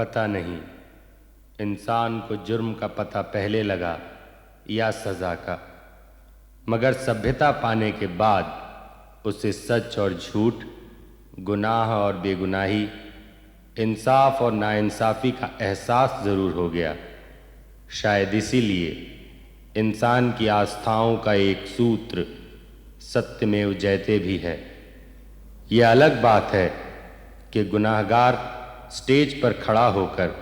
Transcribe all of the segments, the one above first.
पता नहीं इंसान को जुर्म का पता पहले लगा या सज़ा का, मगर सभ्यता पाने के बाद उसे सच और झूठ, गुनाह और बेगुनाही, इंसाफ और नाइंसाफ़ी का एहसास ज़रूर हो गया। शायद इसीलिए इंसान की आस्थाओं का एक सूत्र सत्यमेव जयते भी है। यह अलग बात है कि गुनाहगार स्टेज पर खड़ा होकर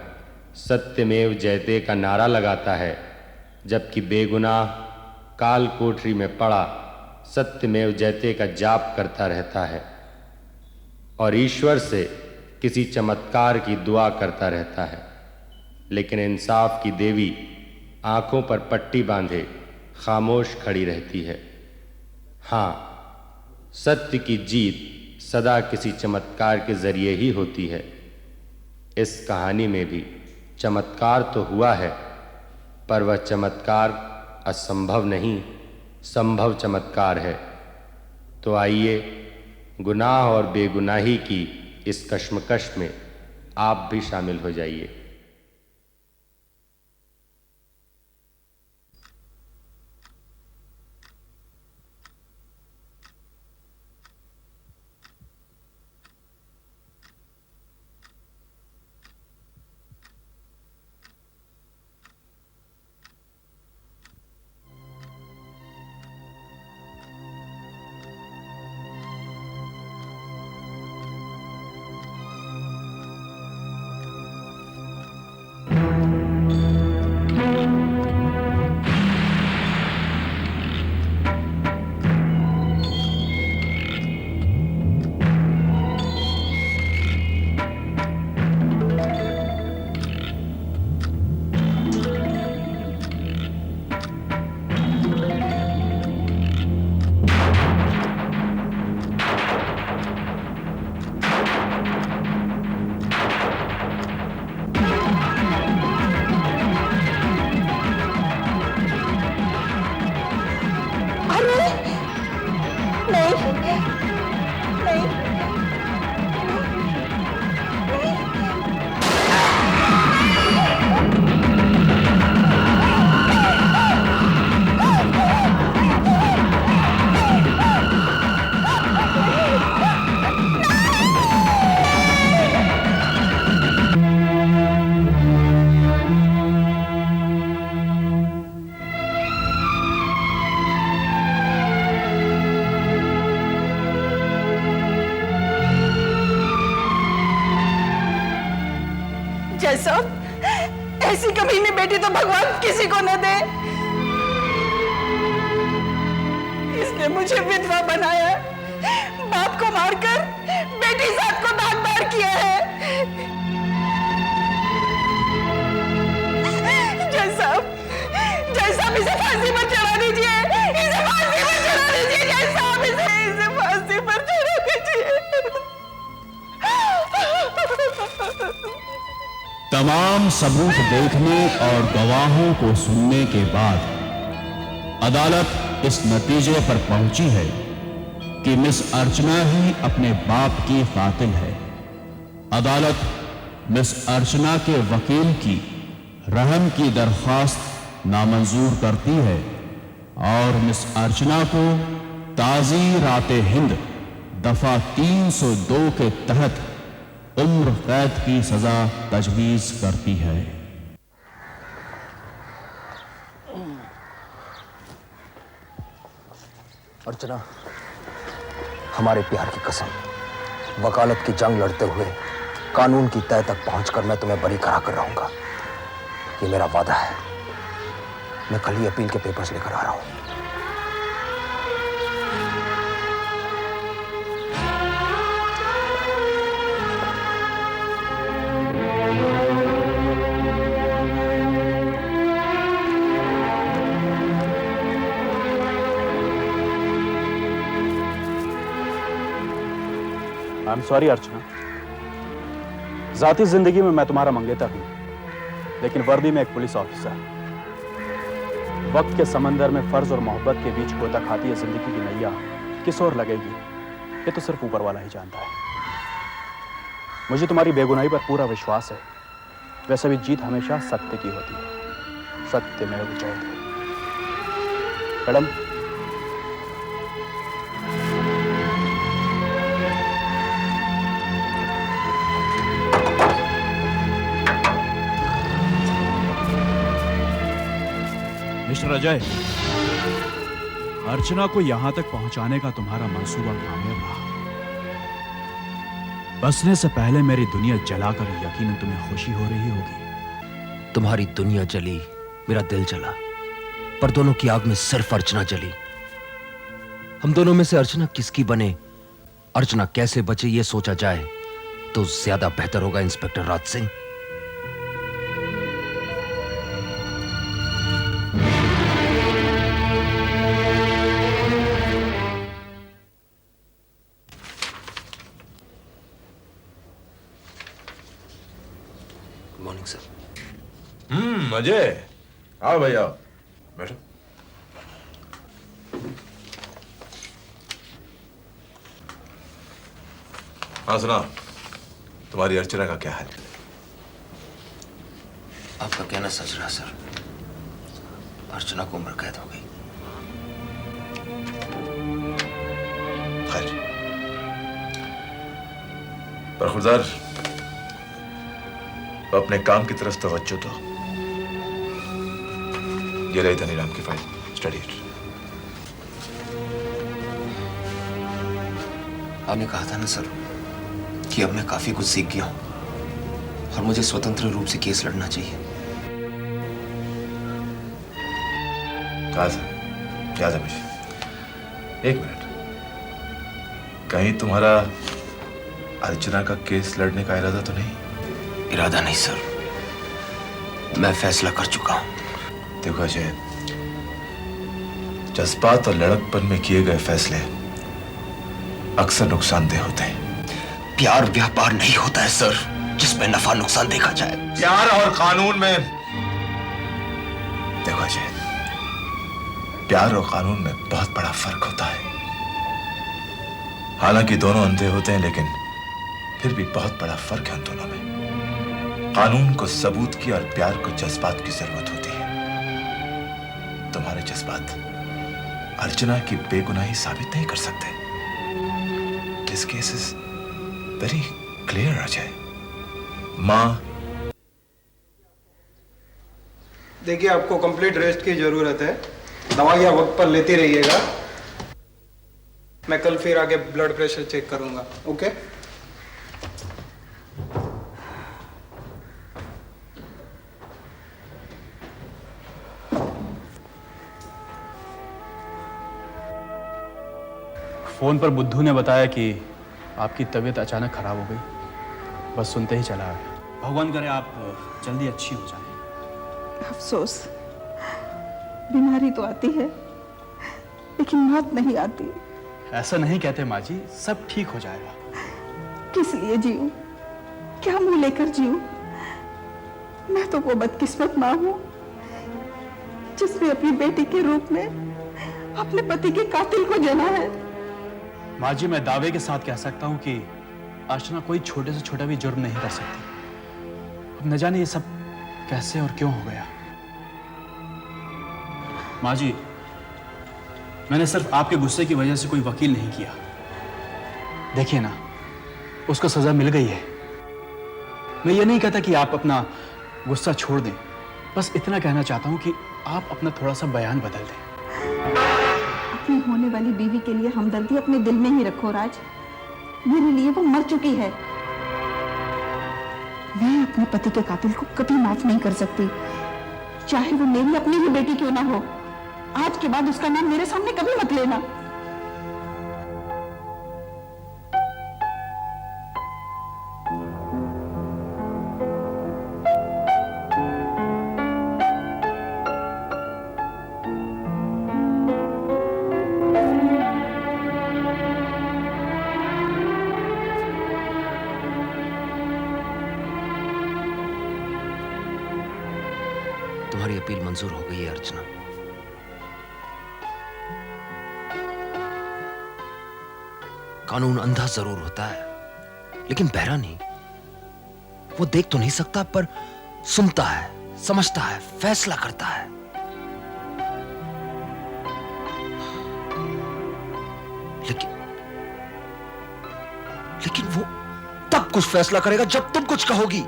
सत्यमेव जयते का नारा लगाता है, जबकि बेगुनाह काल कोठरी में पड़ा सत्यमेव जयते का जाप करता रहता है और ईश्वर से किसी चमत्कार की दुआ करता रहता है। लेकिन इंसाफ की देवी आंखों पर पट्टी बांधे खामोश खड़ी रहती है। हाँ, सत्य की जीत सदा किसी चमत्कार के जरिए ही होती है। इस कहानी में भी चमत्कार तो हुआ है, पर वह चमत्कार असंभव नहीं, संभव चमत्कार है। तो आइए गुनाह और बेगुनाही की इस कश्मकश में आप भी शामिल हो जाइए। ऐसी कमीनी बेटी तो भगवान किसी को न दे। इसने मुझे विधवा बनाया, बाप को मारकर बेटी साथ को दागदार किया है। जैसा इसे फांसी पर चढ़ा दीजिए, इसे फांसी पर चढ़ा दीजिए, जैसा इसे फांसी पर चढ़ा दीजिए। तमाम सबूत देखने और गवाहों को सुनने के बाद अदालत इस नतीजे पर पहुंची है कि मिस अर्चना ही अपने बाप की कातिल है। अदालत मिस अर्चना के वकील की रहम की दरख्वास्त नामंजूर करती है और मिस अर्चना को ताज़ीराते हिंद दफा 302 के तहत उम्र कैद की सजा तजवीज करती है। अर्चना, हमारे प्यार की कसम, वकालत की जंग लड़ते हुए कानून की तह तक पहुंचकर मैं तुम्हें बरी करा कर रहूंगा। ये मेरा वादा है। मैं कल ही अपील के पेपर्स लेकर आ रहा हूं। आई एम सॉरी अर्चना, जाती जिंदगी में मैं तुम्हारा मंगेतर हूं, लेकिन वर्दी में एक पुलिस ऑफिसर। वक्त के समंदर में फर्ज और मोहब्बत के बीच गोता खाती है जिंदगी की नैया किस ओर लगेगी, ये तो सिर्फ ऊपर वाला ही जानता है। मुझे तुम्हारी बेगुनाही पर पूरा विश्वास है, वैसे भी जीत हमेशा सत्य की होती है। सत्यमेव जयते। मैडम, मिस्टर अजय, अर्चना को यहां तक पहुंचाने का तुम्हारा मंसूबा कामयाब रहा। बसने से पहले मेरी दुनिया जलाकर यकीनन तुम्हें खुशी हो रही होगी। तुम्हारी दुनिया जली, मेरा दिल जला, पर दोनों की आग में सिर्फ अर्चना जली। हम दोनों में से अर्चना किसकी बने, अर्चना कैसे बचे, ये सोचा जाए तो ज्यादा बेहतर होगा inspector Raj Singh. Morning sir. Ajay, आओ भाई आओ, बैठो। हाँ सुना, तुम्हारी अर्चना का क्या हाल है? आपका कहना सच रहा सर, अर्चना को उम्र कैद हो गई। खैर, पर खुदार तो अपने काम की तरफ तवज्जो दो। ये रही धनीराम की फाइल, स्टडी इट। आपने कहा था ना सर कि अब मैं काफी कुछ सीख गया हूं और मुझे स्वतंत्र रूप से केस लड़ना चाहिए। कहा था, याद है मुझे। एक मिनट, कहीं तुम्हारा अर्चना का केस लड़ने का इरादा तो नहीं? इरादा नहीं सर, मैं फैसला कर चुका हूं। देखो अजय, जज्बात और लड़कपन में किए गए फैसले अक्सर नुकसानदेह होते हैं। प्यार व्यापार नहीं होता है सर जिसमें नफा नुकसान देखा जाए। प्यार और कानून में, देखो अजय, प्यार और कानून में बहुत बड़ा फर्क होता है। हालांकि दोनों अंधे होते हैं, लेकिन फिर भी बहुत बड़ा फर्क है उन दोनों में। कानून को सबूत की और प्यार को जज्बात की जरूरत होती है। तुम्हारे जज्बात अर्चना की बेगुनाही साबित नहीं कर सकते। This case is very clear Ajay. मां, देखिए, आपको कंप्लीट रेस्ट की जरूरत है। दवाइयाँ वक्त पर लेती रहिएगा। मैं कल फिर आगे ब्लड प्रेशर चेक करूंगा। ओके? फोन पर बुद्धू ने बताया कि आपकी तबीयत अचानक खराब हो गई। बस सुनते ही चला आया। भगवान करे आप जल्दी अच्छी हो जाए। अफसोस, बीमारी तो आती है लेकिन मौत नहीं आती। ऐसा नहीं कहते माँ जी, सब ठीक हो जाएगा। किस लिए जीऊं? क्या मुंह लेकर जीऊं? मैं तो वो बदकिस्मत माँ हूं जिसने अपनी बेटी के रूप में अपने पति के कातिल को जना है। माँ जी, मैं दावे के साथ कह सकता हूँ कि अर्चना कोई छोटे से छोटा भी जुर्म नहीं कर सकती। अब न जाने ये सब कैसे और क्यों हो गया। माँ जी, मैंने सिर्फ आपके गुस्से की वजह से कोई वकील नहीं किया। देखिए ना, उसको सजा मिल गई है। मैं ये नहीं कहता कि आप अपना गुस्सा छोड़ दें, बस इतना कहना चाहता हूं कि आप अपना थोड़ा सा बयान बदल दें। अपनी होने वाली बीवी के लिए हमदर्दी अपने दिल में ही रखो राज। मेरे लिए वो मर चुकी है। मैं अपने पति के कातिल को कभी माफ नहीं कर सकती, चाहे वो मेरी अपनी ही बेटी क्यों ना हो। आज के बाद उसका नाम मेरे सामने कभी मत लेना। तुम्हारी अपील मंजूर हो गई है अर्चना। कानून अंधा जरूर होता है लेकिन बहरा नहीं। वो देख तो नहीं सकता पर सुनता है, समझता है, फैसला करता है। लेकिन वो तब कुछ फैसला करेगा जब तुम कुछ कहोगी।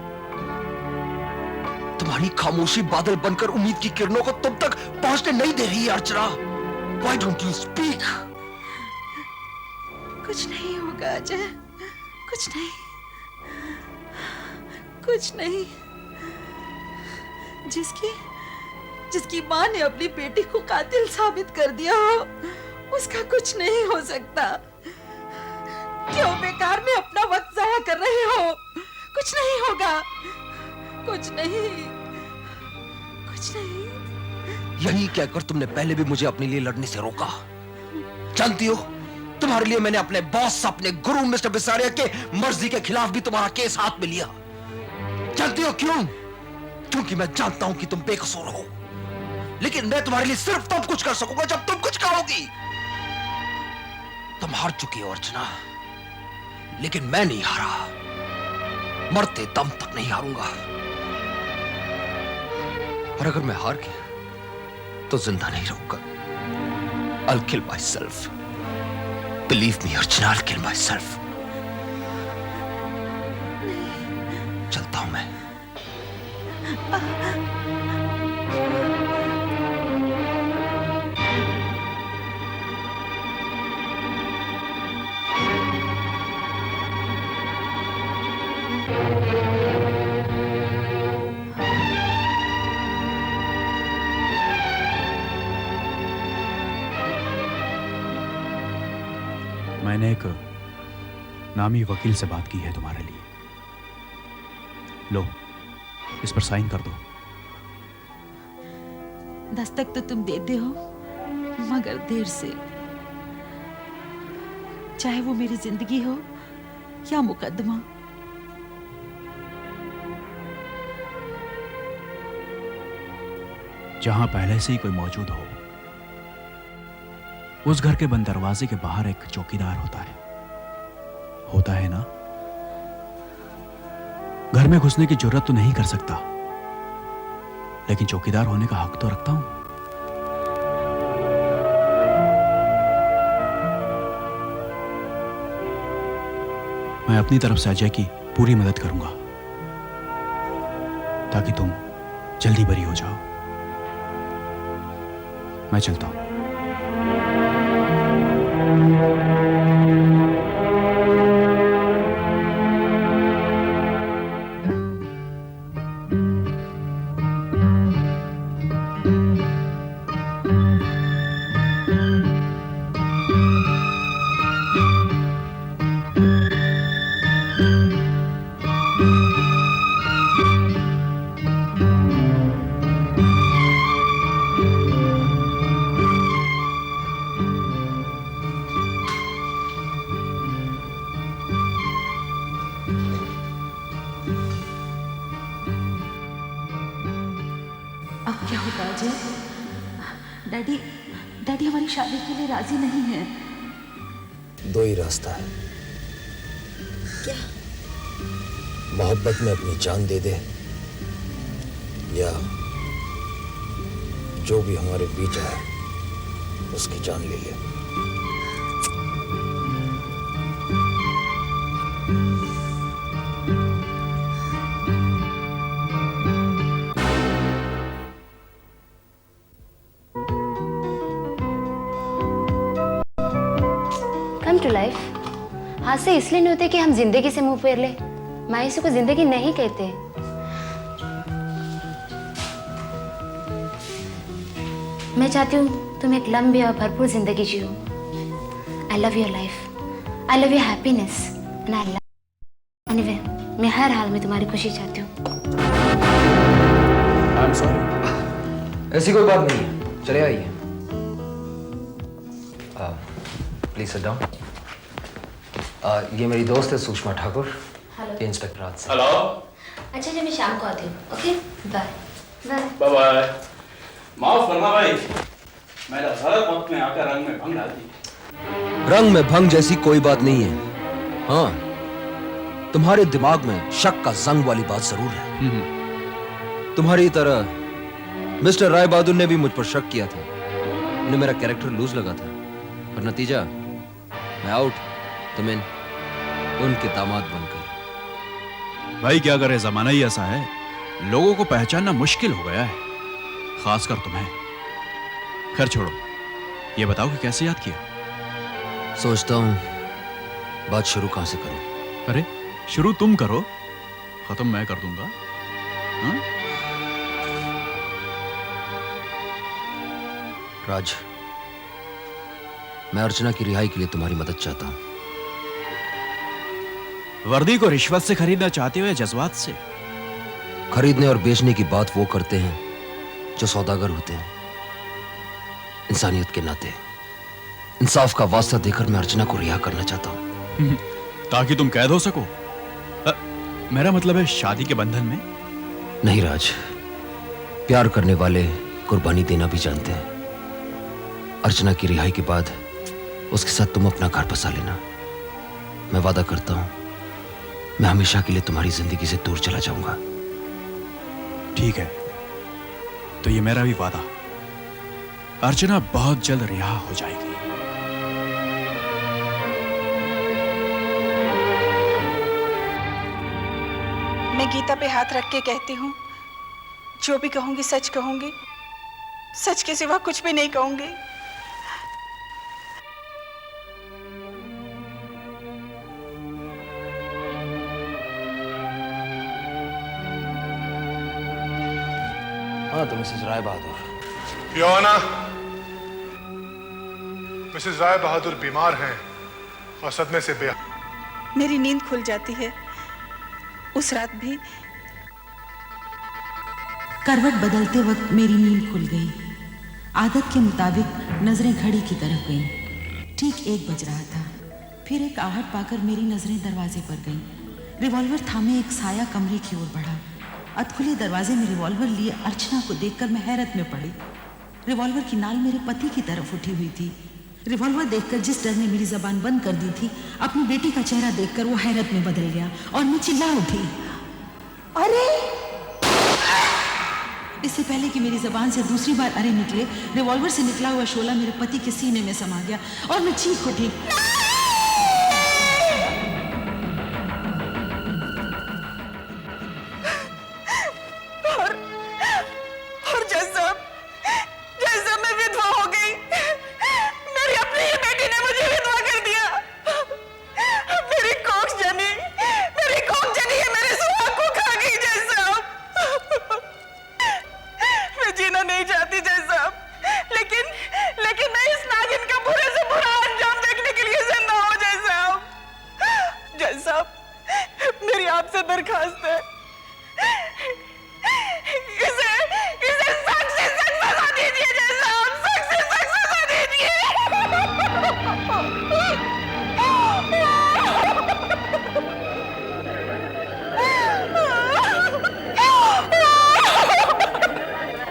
तुम्हारी खामोशी बादल बनकर उम्मीद की किरणों को तुम तक पहुंचने नहीं दे रही है अर्चना। Why don't you speak? कुछ नहीं होगा अजय, कुछ नहीं, कुछ नहीं। जिसकी मां ने अपनी बेटी को कातिल साबित कर दिया हो, उसका कुछ नहीं हो सकता। क्यों बेकार में अपना वक्त जाया कर रहे हो? कुछ नहीं होगा, कुछ नहीं, कुछ नहीं। यही कहकर तुमने पहले भी मुझे अपने लिए लड़ने से रोका। जानती हो, तुम्हारे लिए मैंने अपने बॉस, अपने गुरु मिस्टर बिसारिया के मर्जी के खिलाफ भी तुम्हारा केस हाथ में लिया। जानती हो क्यों? क्योंकि मैं जानता हूं कि तुम बेकसूर हो, लेकिन मैं तुम्हारे लिए सिर्फ तब कुछ कर सकूंगा जब तुम कुछ कहोगी। तुम हार चुकी हो अर्चना, लेकिन मैं नहीं हारा। मरते दम तक नहीं हारूंगा। और अगर मैं हार गया तो जिंदा नहीं रहूंगा। I'll kill myself. Believe me, Archana, I'll kill myself. चलता हूं मैं। मैंने एक नामी वकील से बात की है तुम्हारे लिए। लो, इस पर साइन कर दो। दस्तक तो तुम देते हो, मगर देर से। चाहे वो मेरी जिंदगी हो या मुकदमा। जहां पहले से ही कोई मौजूद हो, उस घर के बंद दरवाजे के बाहर एक चौकीदार होता है ना? घर में घुसने की जरूरत तो नहीं कर सकता, लेकिन चौकीदार होने का हक तो रखता हूं। मैं अपनी तरफ से अजय की पूरी मदद करूंगा ताकि तुम जल्दी बरी हो जाओ। मैं चलता हूं। अब क्या होगा अजय? डैडी हमारी शादी के लिए राजी नहीं है। दो ही रास्ता है। क्या? मोहब्बत में अपनी जान दे दे, या जो भी हमारे बीच है उसकी जान ले ले। कम टू लाइफ हादसे इसलिए नहीं होते कि हम जिंदगी से मुंह फेर ले। मायूसी को जिंदगी नहीं कहते। मैं चाहती हूँ तुम एक लंबी और भरपूर जिंदगी जियो। I love your life, I love your happiness and I love anyway. मैं हर हाल में तुम्हारी खुशी चाहती हूँ। आई एम सॉरी, ऐसी कोई बात नहीं है। चले आइए। Please sit down. ये मेरी दोस्त है सुषमा ठाकुर, ये इंस्पेक्टर राज से। हेलो। अच्छा जी, मैं शाम को आती हूँ। Okay, bye bye. Bye bye. माफ करना भाई, मेरा गलत वक्त में आकर रंग में भंग डाल दी। रंग में भंग जैसी कोई बात नहीं है। हाँ, तुम्हारे दिमाग में शक का जंग वाली बात जरूर है। तुम्हारी तरह मिस्टर राय बहादुर ने भी मुझ पर शक किया था। उन्हें मेरा कैरेक्टर लूज लगा था, पर नतीजा मैं आउट, तुम इन, उनके दामाद बनकर। भाई क्या करे, जमाना ही ऐसा है, लोगों को पहचानना मुश्किल हो गया है, खासकर तुम्हें। खैर छोड़ो, ये बताओ कि कैसे याद किया। सोचता हूं बात शुरू कहां से करूं। अरे शुरू तुम करो, खत्म मैं कर दूंगा। हाँ? राज, मैं अर्चना की रिहाई के लिए तुम्हारी मदद चाहता हूं। वर्दी को रिश्वत से खरीदना चाहते हो या जज्बात से? खरीदने और बेचने की बात वो करते हैं जो सौदागर होते हैं। इंसानियत के नाते इंसाफ का वास्ता देकर मैं अर्चना को रिहा करना चाहता हूं। ताकि तुम कैद हो सको? मेरा मतलब है शादी के बंधन में। नहीं राज, प्यार करने वाले कुर्बानी देना भी जानते हैं। अर्चना की रिहाई के बाद उसके साथ तुम अपना घर बसा लेना। मैं वादा करता हूं, मैं हमेशा के लिए तुम्हारी जिंदगी से दूर चला जाऊंगा। ठीक है, तो ये मेरा भी वादा। अर्चना बहुत जल्द रिहा हो जाएगी। मैं गीता पे हाथ रख के कहती हूँ, जो भी कहूंगी सच कहूंगी, सच के सिवा कुछ भी नहीं कहूंगी। हाँ तो मिसेस राय बहादुर। योना, मिसेस राय बहादुर बीमार हैं और सदमे से बेहाल। मेरी नींद खुल जाती है। उस रात भी करवट बदलते वक्त मेरी नींद खुल गई। आदत के मुताबिक नजरें घड़ी की तरफ गईं। ठीक 1 बज रहा था। फिर एक आहट पाकर मेरी नजरें दरवाजे पर गईं। रिवॉल्वर थामे एक साया कमरे की ओर बढ़ा। अधखुले दरवाजे में रिवॉल्वर लिए अर्चना को देखकर मैं हैरत में पड़ी। रिवॉल्वर की नाल मेरे पति की तरफ उठी हुई थी। रिवॉल्वर देखकर जिस डर ने मेरी जबान बंद कर दी थी, अपनी बेटी का चेहरा देखकर वो हैरत में बदल गया और मैं चिल्ला उठी, अरे! इससे पहले कि मेरी जबान से दूसरी बार अरे निकले, रिवॉल्वर से निकला हुआ शोला मेरे पति के सीने में समा गया और मैं चीख उठी। और जैसा मैं विधवा हो गई, मेरी अपनी ही बेटी ने मुझे विधवा कर दिया। मेरी कोख जनी है, मेरे सुहाग को खा गई जैसा। मैं जीना नहीं चाहती जैसा, लेकिन मैं इस नागिन का बुरे से बुरा अंजाम देखने के लिए जिंदा हूं जैसा। मेरी आपसे दरखास्त है, इसे सख्त से सख्त सजा दीजिए जैसा, सख्त से सख्त सजा दीजिए।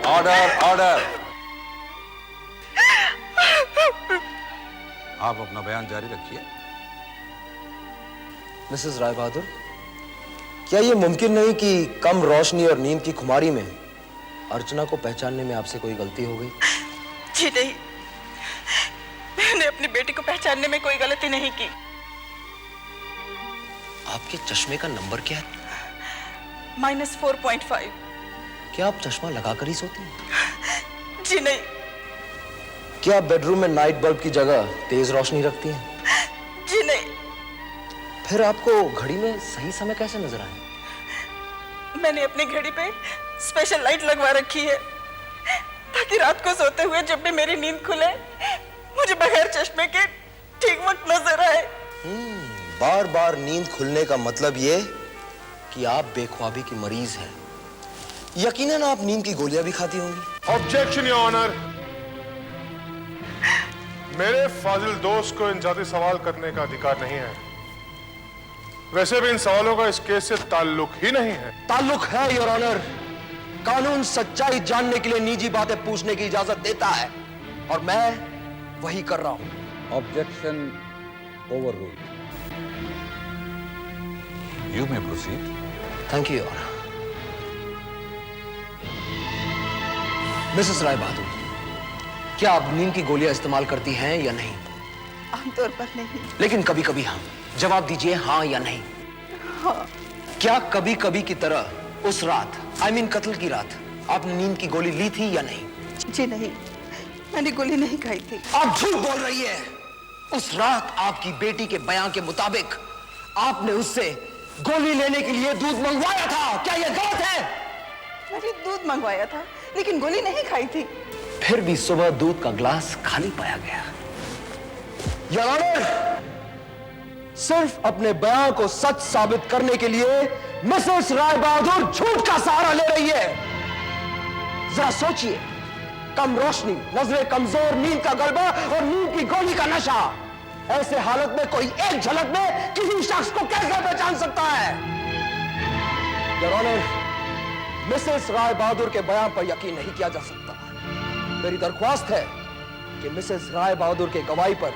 Order, order. आप अपना बयान जारी रखिए। मिसेस राय बहादुर, क्या यह मुमकिन नहीं कि कम रोशनी और नींद की खुमारी में अर्चना को पहचानने में आपसे कोई गलती हो गई? जी नहीं, मैंने अपनी बेटी को पहचानने में कोई गलती नहीं की। आपके चश्मे का नंबर क्या है? -4.5। क्या आप चश्मा लगाकर ही सोती हैं? जी नहीं। क्या आप बेडरूम में नाइट बल्ब की जगह तेज रोशनी रखती हैं? जी नहीं। फिर आपको घड़ी में सही समय कैसे नजर आए? मैंने अपनी घड़ी पे स्पेशल लाइट लगवा रखी है, ताकि रात को सोते हुए जब भी मेरी नींद खुले, मुझे बगैर चश्मे के ठीक वक्त नजर आए। बार बार नींद खुलने का मतलब ये कि आप बेख्वाबी की मरीज हैं। यकीनन आप नींद की गोलियां भी खाती होंगी। Objection your honour. मेरे फाजिल दोस्त को इन जाति सवाल करने का अधिकार नहीं है। वैसे भी इन सवालों का इस केस से ताल्लुक ही नहीं है। ताल्लुक है योर ऑनर। कानून सच्चाई जानने के लिए निजी बातें पूछने की इजाजत देता है और मैं वही कर रहा हूं। Objection overruled. You may proceed. Thank you your honour. Mrs Rai Bahadur, क्या आप नींद की गोलियां इस्तेमाल करती हैं या नहीं? आमतौर पर नहीं। लेकिन कभी कभी हाँ। जवाब दीजिए, हाँ या नहीं। हाँ। क्या कभी कभी की तरह उस रात, कत्ल की रात, आपने नींद की गोली ली थी या नहीं? जी नहीं, मैंने गोली नहीं खाई थी। आप झूठ बोल रही है। उस रात आपकी बेटी के बयान के मुताबिक आपने उससे गोली लेने के लिए दूध मंगवाया था। क्या यह गलत है? मैंने दूध मंगवाया था लेकिन गोली नहीं खाई थी। फिर भी सुबह दूध का ग्लास खाली पाया गया। योर ऑनर, सिर्फ अपने बयान को सच साबित करने के लिए मिसेस राय बहादुर झूठ का सहारा ले रही है। जरा सोचिए, कम रोशनी, नजरें कमजोर, नींद का गलबा और नींद की गोली का नशा। ऐसे हालत में कोई एक झलक में किसी शख्स को कैसे पहचान सकता है? Your honour, Mrs Rai Bahadur के बयान पर यकीन नहीं किया जा सकता। मेरी दरख्वास्त है कि मिसेस राय बहादुर के गवाही पर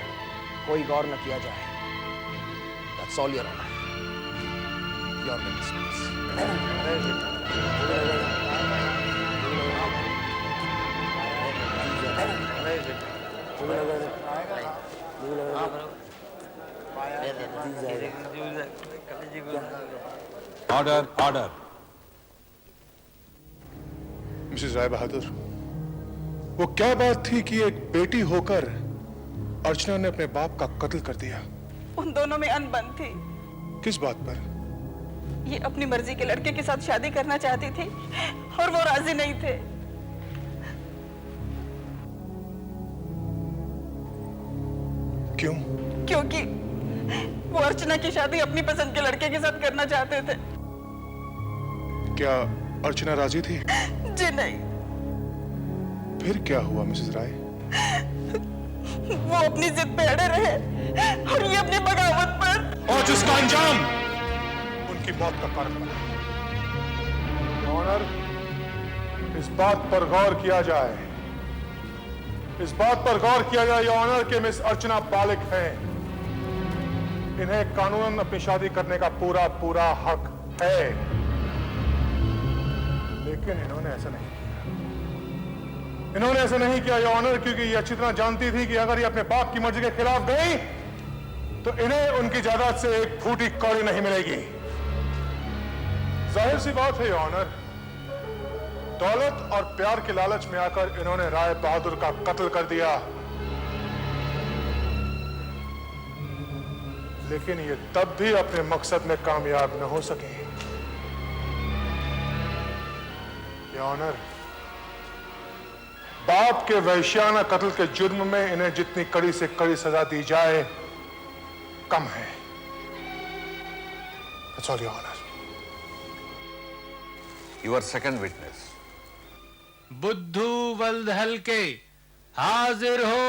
कोई गौर न किया जाए। That's all, Your Honor. Your witness, please. Order, order. Mrs Rai Bahadur, वो क्या बात थी कि एक बेटी होकर अर्चना ने अपने बाप का कत्ल कर दिया? उन दोनों में अनबन थी। किस बात पर? ये अपनी मर्जी के लड़के के साथ शादी करना चाहती थी और वो राजी नहीं थे। क्यों? क्योंकि वो अर्चना की शादी अपनी पसंद के लड़के के साथ करना चाहते थे। क्या अर्चना राजी थी? जी नहीं। फिर क्या हुआ मिसेस राय? वो अपनी जिद पे अड़े रहे और ये अपनी बगावत पर, और जिसका अंजाम उनकी मौत का कारण बना। ऑनर, इस बात पर गौर किया जाए, इस बात पर गौर किया जाए ऑनर कि मिस अर्चना बालिग हैं। इन्हें कानूनन अपनी शादी करने का पूरा पूरा हक है, लेकिन इन्होंने ऐसा नहीं किया। इन्होंने ऐसा नहीं किया योर ऑनर, क्योंकि ये अच्छी तरह जानती थी कि अगर ये अपने बाप की मर्जी के खिलाफ गई तो इन्हें उनकी जायदाद से एक फूटी कौड़ी नहीं मिलेगी। जाहिर सी बात है योर ऑनर, दौलत और प्यार के लालच में आकर इन्होंने राय बहादुर का कत्ल कर दिया, लेकिन ये तब भी अपने मकसद में कामयाब न हो सके। योर ऑनर, बाप के वैश्याना कत्ल के जुर्म में इन्हें जितनी कड़ी से कड़ी सजा दी जाए कम है। That's all, Your Honor. Your second witness. बुद्धू वल्दहल के हाजिर हो।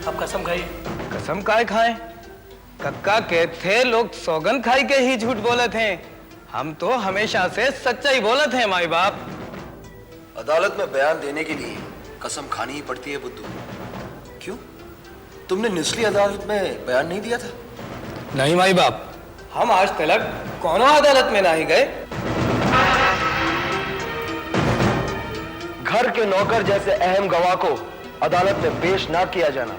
आप कसम खाइए। कसम काय खाए? कक्का कहते थे लोग सौगन खाई के ही झूठ बोले थे। हम तो हमेशा से सच्चाई बोले थे माई बाप। अदालत में बयान देने के लिए कसम खानी ही पड़ती है बुद्धू। क्यों, तुमने निचली अदालत में बयान नहीं दिया था? नहीं माई बाप, हम आज तक कौन अदालत में नहीं गए। घर के नौकर जैसे अहम गवाह को अदालत में पेश ना किया जाना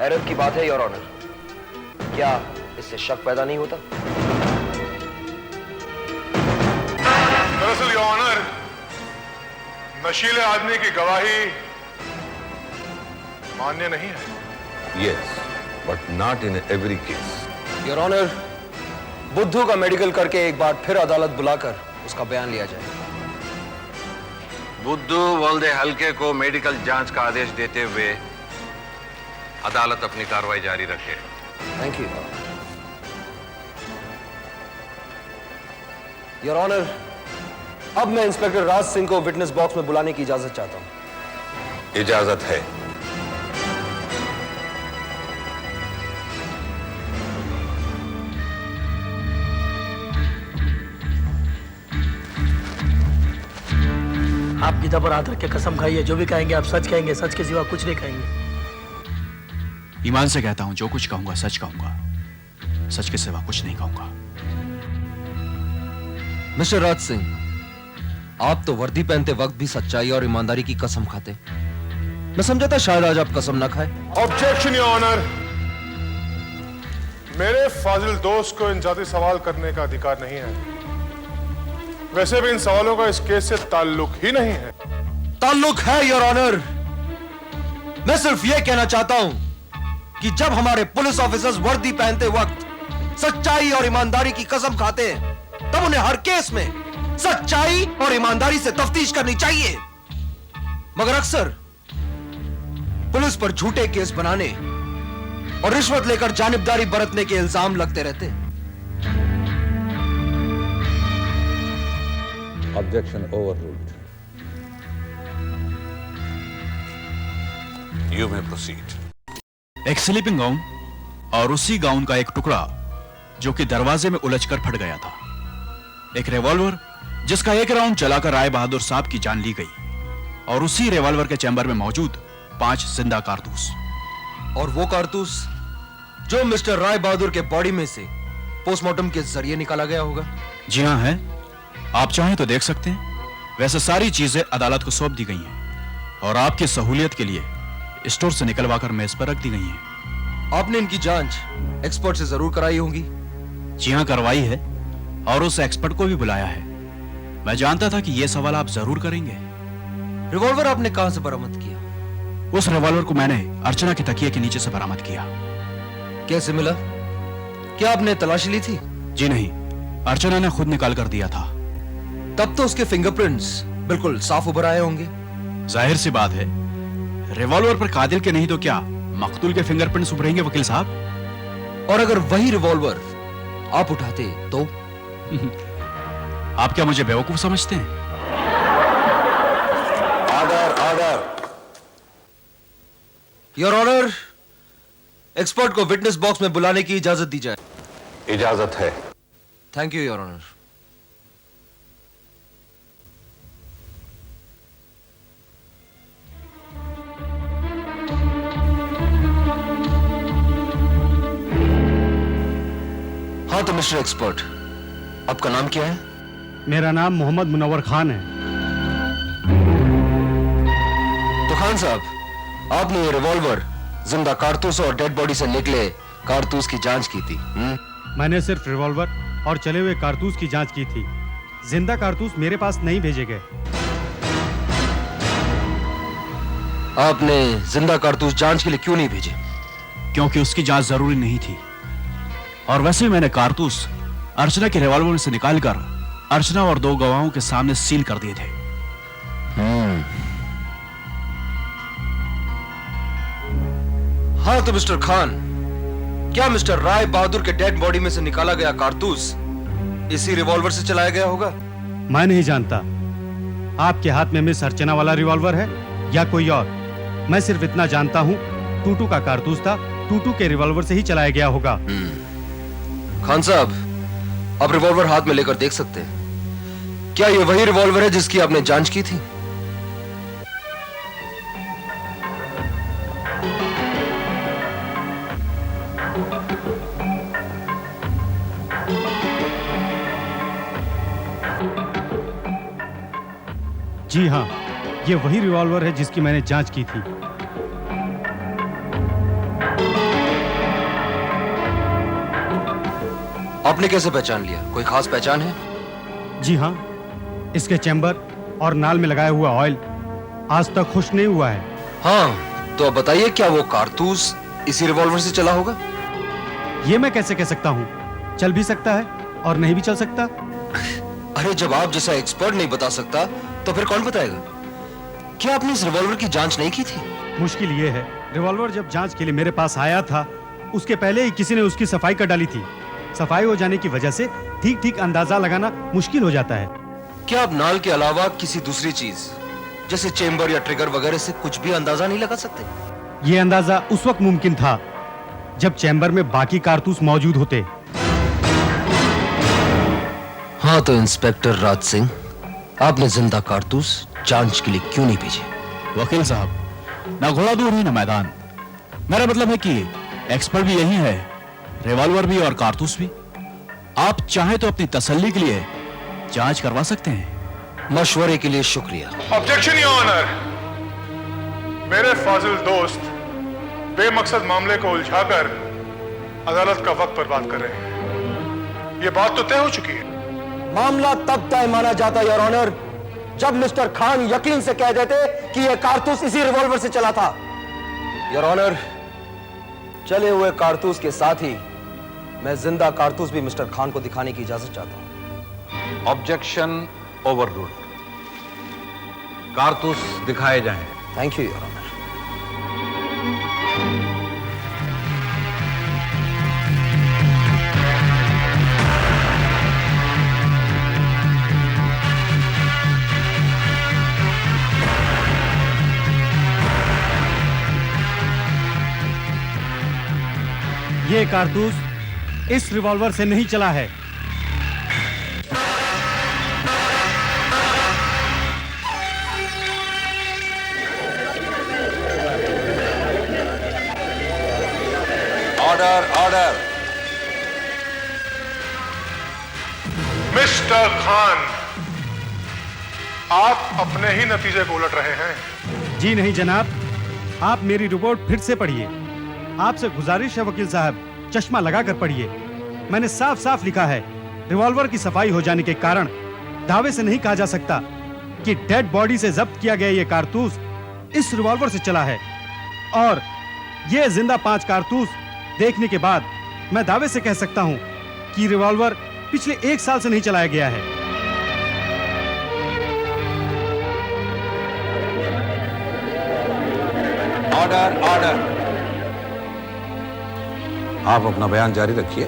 हैरत की बात है योर ऑनर। क्या इससे शक पैदा नहीं होता? दरअसल योर ऑनर, नशीले आदमी की गवाही मान्य नहीं है। Yes, but not in every case. Your honour, बुद्धू का मेडिकल करके एक बार फिर अदालत बुलाकर उसका बयान लिया जाए। बुद्धू वल्दे हल्के को मेडिकल जांच का आदेश देते हुए अदालत अपनी कार्रवाई जारी रखे। Thank you your honour. अब मैं इंस्पेक्टर राज सिंह को विटनेस बॉक्स में बुलाने की इजाजत चाहता हूं। इजाजत है। आप गीता पर हाथ रख के कसम खाइए। जो भी कहेंगे आप सच कहेंगे, सच के सिवा कुछ नहीं कहेंगे। ईमान से कहता हूं, जो कुछ कहूंगा सच कहूंगा, सच के सिवा कुछ नहीं कहूंगा। मिस्टर राज सिंह, आप तो वर्दी पहनते वक्त भी सच्चाई और ईमानदारी की कसम खाते। मैं समझा था शायद आज आप कसम ना खाए। Objection your honour. मेरे फाजिल दोस्त को इन जाति सवाल करने का अधिकार नहीं है। वैसे भी इन सवालों का इस केस से ताल्लुक ही नहीं है। ताल्लुक है योर ऑनर। मैं सिर्फ यह कहना चाहता हूं कि जब हमारे पुलिस ऑफिसर्स वर्दी पहनते वक्त सच्चाई और ईमानदारी की कसम खाते हैं, तब उन्हें हर केस में सच्चाई और ईमानदारी से तफ्तीश करनी चाहिए। मगर अक्सर पुलिस पर झूठे केस बनाने और रिश्वत लेकर जानिबदारी बरतने के इल्जाम लगते रहते। Objection overruled. You may proceed. एक स्लीपिंग गाउन और उसी गाउन का एक टुकड़ा जो कि दरवाजे में उलझकर फट गया था, एक रिवॉल्वर जिसका एक राउंड चलाकर राय बहादुर साहब की जान ली गई, और उसी रिवॉल्वर के चैम्बर में मौजूद 5 जिंदा कारतूस। और वो कारतूस जो मिस्टर राय बहादुर के बॉडी में से पोस्टमार्टम के जरिए निकाला गया होगा। जी हाँ है, आप चाहें तो देख सकते हैं। वैसे सारी चीजें अदालत को सौंप दी गई हैं और आपकी सहूलियत के लिए स्टोर से निकलवाकर मेज पर रख दी गई हैं। आपने इनकी जांच एक्सपर्ट से जरूर कराई होगी। जी हाँ, करवाई है और उस एक्सपर्ट को भी बुलाया है। मैं जानता था कि यह सवाल आप जरूर करेंगे। रिवॉल्वर आपने कहां से बरामद किया? उस रिवॉल्वर को मैंने अर्चना के तकिए के नीचे से बरामद किया। कैसे मिला? क्या आपने तलाशी ली थी? जी नहीं, अर्चना ने खुद निकाल कर दिया था। तब तो उसके फिंगरप्रिंट्स बिल्कुल साफ उभर आए होंगे। जाहिर सी बात है, रिवॉल्वर पर कातिल के नहीं तो क्या मकतूल के फिंगरप्रिंट्स उभरेंगे वकील साहब। और अगर वही रिवॉल्वर आप उठाते तो? आप क्या मुझे बेवकूफ समझते हैं? Order order. Your honour, expert को विटनेस बॉक्स में बुलाने की इजाजत दी जाए। इजाजत है। Thank you your honour. हाँ तो मिस्टर एक्सपर्ट, आपका नाम क्या है? मेरा नाम मोहम्मद मुनव्वर खान है। तो खान साहब, आपने ये रिवॉल्वर जिंदा कारतूस और डेड बॉडी से निकले कारतूस की जांच की थी? मैंने सिर्फ रिवॉल्वर और चले हुए कारतूस की जांच की थी। जिंदा कारतूस मेरे पास नहीं भेजे गए। आपने जिंदा कारतूस जांच के लिए क्यों नहीं भेजे? क्योंकि उसकी जांच जरूरी नहीं थी, और वैसे भी मैंने कारतूस अर्चना के रिवॉल्वर से निकालकर अर्चना और 2 गवाहों के सामने सील कर दिए थे। हाँ तो मिस्टर खान, क्या मिस्टर राय बहादुर के डेड बॉडी में से निकाला गया कारतूस इसी रिवॉल्वर से चलाया गया होगा? मैं नहीं जानता आपके हाथ में मिस अर्चना वाला रिवॉल्वर है या कोई और। मैं सिर्फ इतना जानता हूं, टूटू का कारतूस था, टूटू के रिवॉल्वर से ही चलाया गया होगा। खान साहब, आप रिवॉल्वर हाथ में लेकर देख सकते हैं। क्या ये वही रिवॉल्वर है जिसकी आपने जांच की थी? जी हाँ, ये वही रिवॉल्वर है जिसकी मैंने जांच की थी। आपने कैसे पहचान लिया? कोई खास पहचान है? जी हाँ, इसके चैम्बर और नाल में लगाया हुआ ऑयल आज तक खुश नहीं हुआ है। हाँ, तो अब बताइए, क्या वो कारतूस इसी रिवॉल्वर से चला होगा? ये मैं कैसे कह सकता हूँ? चल भी सकता है और नहीं भी चल सकता। अरे जब आप जैसा एक्सपर्ट नहीं बता सकता तो फिर कौन बताएगा? क्या आपने इस रिवॉल्वर की जांच नहीं की थी? मुश्किल ये है, रिवॉल्वर जब जांच के लिए मेरे पास आया था, उसके पहले ही किसी ने उसकी सफाई कर डाली थी। सफाई हो जाने की वजह से ठीक ठीक अंदाजा लगाना मुश्किल हो जाता है। क्या आप नाल के अलावा किसी दूसरी चीज जैसे चेंबर या ट्रिगर वगैरह से कुछ भी अंदाजा नहीं लगा सकते? ये अंदाजा उस वक्त मुमकिन था जब चैम्बर में बाकी कारतूस मौजूद होते। हाँ तो इंस्पेक्टर राज सिंह, आपने जिंदा कारतूस जांच के लिए क्यों नहीं भेजे? वकील साहब, ना घोड़ा दूर है ना मैदान। मेरा मतलब है कि एक्सपर्ट भी यही है, रिवॉल्वर भी और कारतूस भी। आप चाहें तो अपनी तसल्ली के लिए जांच करवा सकते हैं। मशवरे के लिए शुक्रिया। Objection your honour. मेरे फाजिल दोस्त बेमकसद मामले को उलझाकर अदालत का वक्त बर्बाद कर रहे हैं। यह बात तो तय हो चुकी है। मामला तब तय माना जाता योर ऑनर जब मिस्टर खान यकीन से कह देते कि यह कारतूस इसी रिवॉल्वर से चला था। योर ऑनर, चले हुए कारतूस के साथ ही मैं जिंदा कारतूस भी मिस्टर खान को दिखाने की इजाजत चाहता हूं। Objection overruled. कारतूस दिखाए जाएं। Thank you your honour. ये कारतूस इस रिवॉल्वर से नहीं चला है। Order order. मिस्टर खान, आप अपने ही नतीजे को उलट रहे हैं। जी नहीं जनाब, आप मेरी रिपोर्ट फिर से पढ़िए। आपसे गुजारिश है वकील साहब, चश्मा लगाकर पढ़िए। मैंने साफ साफ लिखा है, रिवॉल्वर की सफाई हो जाने के कारण दावे से नहीं कहा जा सकता कि डेड बॉडी से जब्त किया गया ये कारतूस इस रिवॉल्वर से चला है। और ये जिंदा 5 कारतूस देखने के बाद मैं दावे से कह सकता हूं कि रिवॉल्वर पिछले 1 साल से नहीं चलाया गया है। Order order. आप अपना बयान जारी रखिए।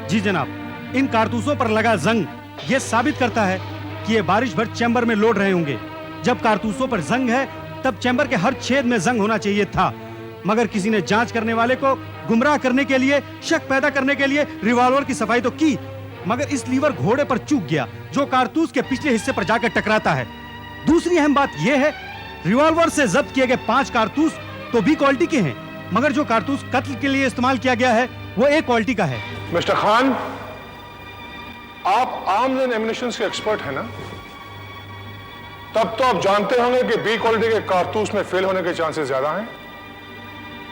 जी जनाब, इन कारतूसों पर लगा जंग ये साबित करता है कि ये बारिश भर चैम्बर में लोड रहे होंगे। जब कारतूसों पर जंग है तब चैम्बर के हर छेद में जंग होना चाहिए था, मगर किसी ने जांच करने वाले को गुमराह करने के लिए, शक पैदा करने के लिए रिवॉल्वर की सफाई तो की, मगर इस लीवर घोड़े पर चूक गया जो कारतूस के पिछले हिस्से पर जाकर टकराता है। दूसरी अहम बात यह है, रिवॉल्वर से जब्त किए गए 5 कारतूस तो बी क्वालिटी के हैं, मगर जो कारतूस कत्ल के लिए इस्तेमाल किया गया है वो ए क्वालिटी का है। मिस्टर खान, आप आर्म्स एंड एम्युनिशंस के एक्सपर्ट हैं ना? तब तो आप जानते होंगे कि बी क्वालिटी के कारतूस में फेल होने के चांसेस ज्यादा हैं।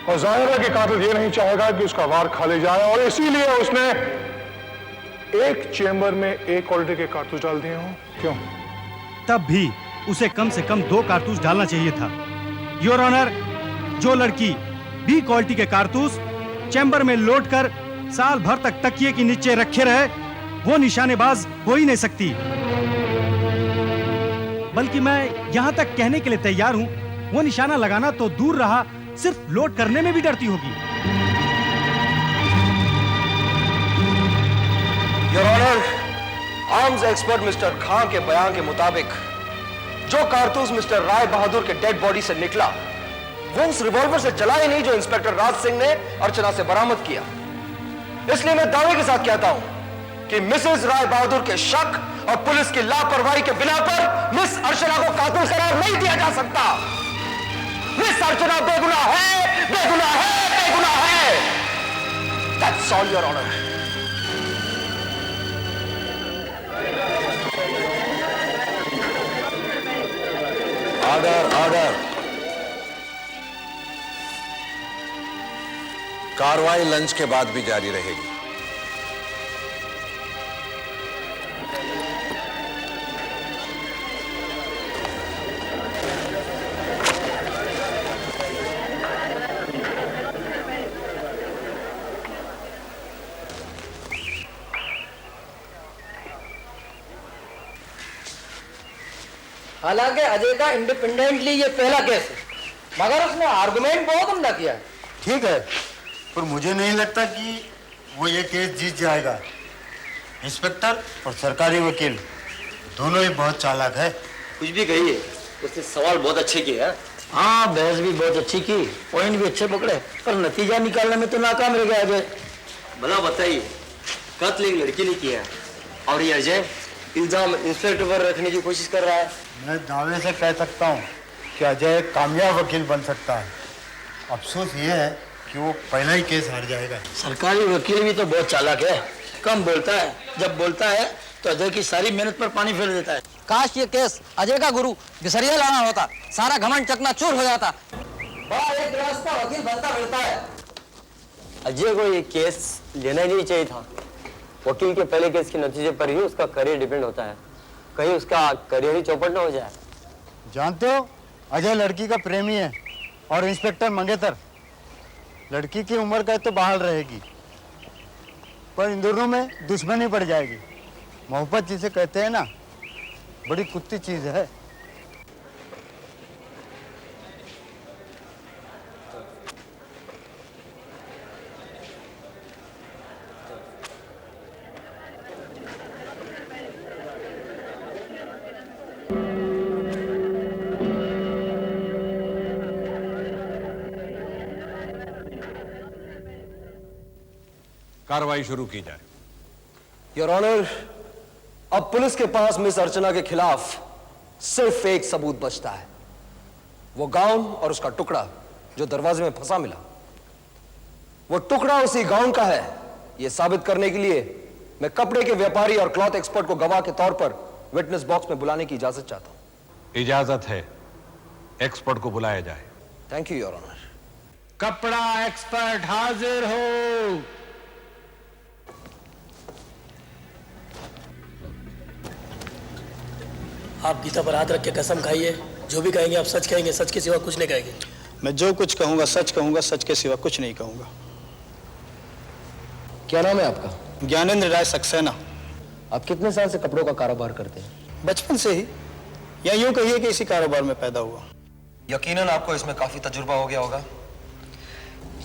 और जाहिर है कि कातिल ये नहीं चाहेगा कि उसका वार खाली जाए, और इसीलिए उसने एक चेंबर में ए क्वालिटी के कारतूस डाल दिए हों। क्यों? तब भी उसे कम से कम 2 कारतूस डालना चाहिए था। योर ऑनर, जो लड़की बी क्वालिटी के कारतूस चैम्बर में लोड कर साल भर तक तकिए के नीचे रखे रहे, वो निशानेबाज हो ही नहीं सकती। बल्कि मैं यहां तक कहने के लिए तैयार हूं, वो निशाना लगाना तो दूर रहा, सिर्फ लोड करने में भी डरती होगी। Your honour, arms expert mister Khan के बयान के मुताबिक जो कारतूस मिस्टर राय बहादुर के डेड बॉडी से निकला वो उस रिवॉल्वर से चला ही नहीं जो इंस्पेक्टर राज सिंह ने अर्चना से बरामद किया। इसलिए मैं दावे के साथ कहता हूं कि मिसेस राय बहादुर के शक और पुलिस की लापरवाही के बिना पर मिस अर्चना को कातिल करार नहीं दिया जा सकता। मिस अर्चना बेगुनाह है, बेगुनाह है, बेगुनाह है। That's all, Your Honor. Order order. कार्रवाई लंच के बाद भी जारी रहेगी। हालांकि अजय का इंडिपेंडेंटली ये पहला केस है, मगर उसने आर्गुमेंट बहुत उम्दा किया है। ठीक है, पर मुझे नहीं लगता कि वो ये केस जीत जाएगा। इंस्पेक्टर और सरकारी वकील दोनों ही बहुत चालाक है। कुछ भी कहिए, उसने सवाल बहुत अच्छे किए हैं। हाँ, बहस भी बहुत अच्छी की, पॉइंट भी अच्छे पकड़े, पर नतीजा निकालने में तो नाकाम रह गया अजय। भला बताइए, कत्ल एक लड़की ने किया और ये अजय इल्जाम इंस्पेक्टर पर रखने की कोशिश कर रहा है। मैं दावे से कह सकता हूँ कि अजय एक कामयाब वकील बन सकता है। अफसोस ये है कि वो पहला ही केस हार जाएगा। सरकारी वकील भी तो बहुत चालाक है, कम बोलता है, जब बोलता है तो अजय की सारी मेहनत पर पानी फेर देता है। काश ये केस अजय का गुरु घिसरिया लाना होता, सारा घमंड चकनाचूर हो जाता। बड़ा एक रास्ता वकील बनता मिलता है। अजय को ये केस लेना ही नहीं चाहिए था। वकील के पहले केस के नतीजे पर ही उसका करियर डिपेंड होता है, कहीं उसका करियर ही चौपट ना हो जाए। जानते हो, अजय लड़की का प्रेमी है और इंस्पेक्टर मंगेतर लड़की की उम्र का तो बहाल रहेगी, पर इन दोनों में दुश्मनी पड़ जाएगी। मोहब्बत जिसे कहते हैं ना, बड़ी कुत्ती चीज है। कार्रवाई शुरू की जाए। योर ऑनर, अब पुलिस के पास मिस अर्चना के खिलाफ सिर्फ एक सबूत बचता है, वो गाउन और उसका टुकड़ा जो दरवाजे में फंसा मिला। वो टुकड़ा उसी गाउन का है, यह साबित करने के लिए मैं कपड़े के व्यापारी और क्लॉथ एक्सपर्ट को गवाह के तौर पर विटनेस बॉक्स में बुलाने की इजाजत चाहता हूं। इजाजत है, एक्सपर्ट को बुलाया जाए। Thank you your honour. कपड़ा एक्सपर्ट हाजिर हो। आप गीता पर हाथ रख के कसम खाइए, जो भी कहेंगे आप सच कहेंगे, सच के सिवा कुछ नहीं कहेंगे। मैं जो कुछ कहूंगा, सच के सिवा कुछ नहीं कहूंगा। क्या नाम है आपका? ज्ञानेंद्र राय सक्सेना। आप कितने साल से कपड़ों का कारोबार करते हैं? बचपन से ही, या यूं कहिए कि इसी कारोबार में पैदा हुआ। यकीनन आपको इसमें काफी तजुर्बा हो गया होगा।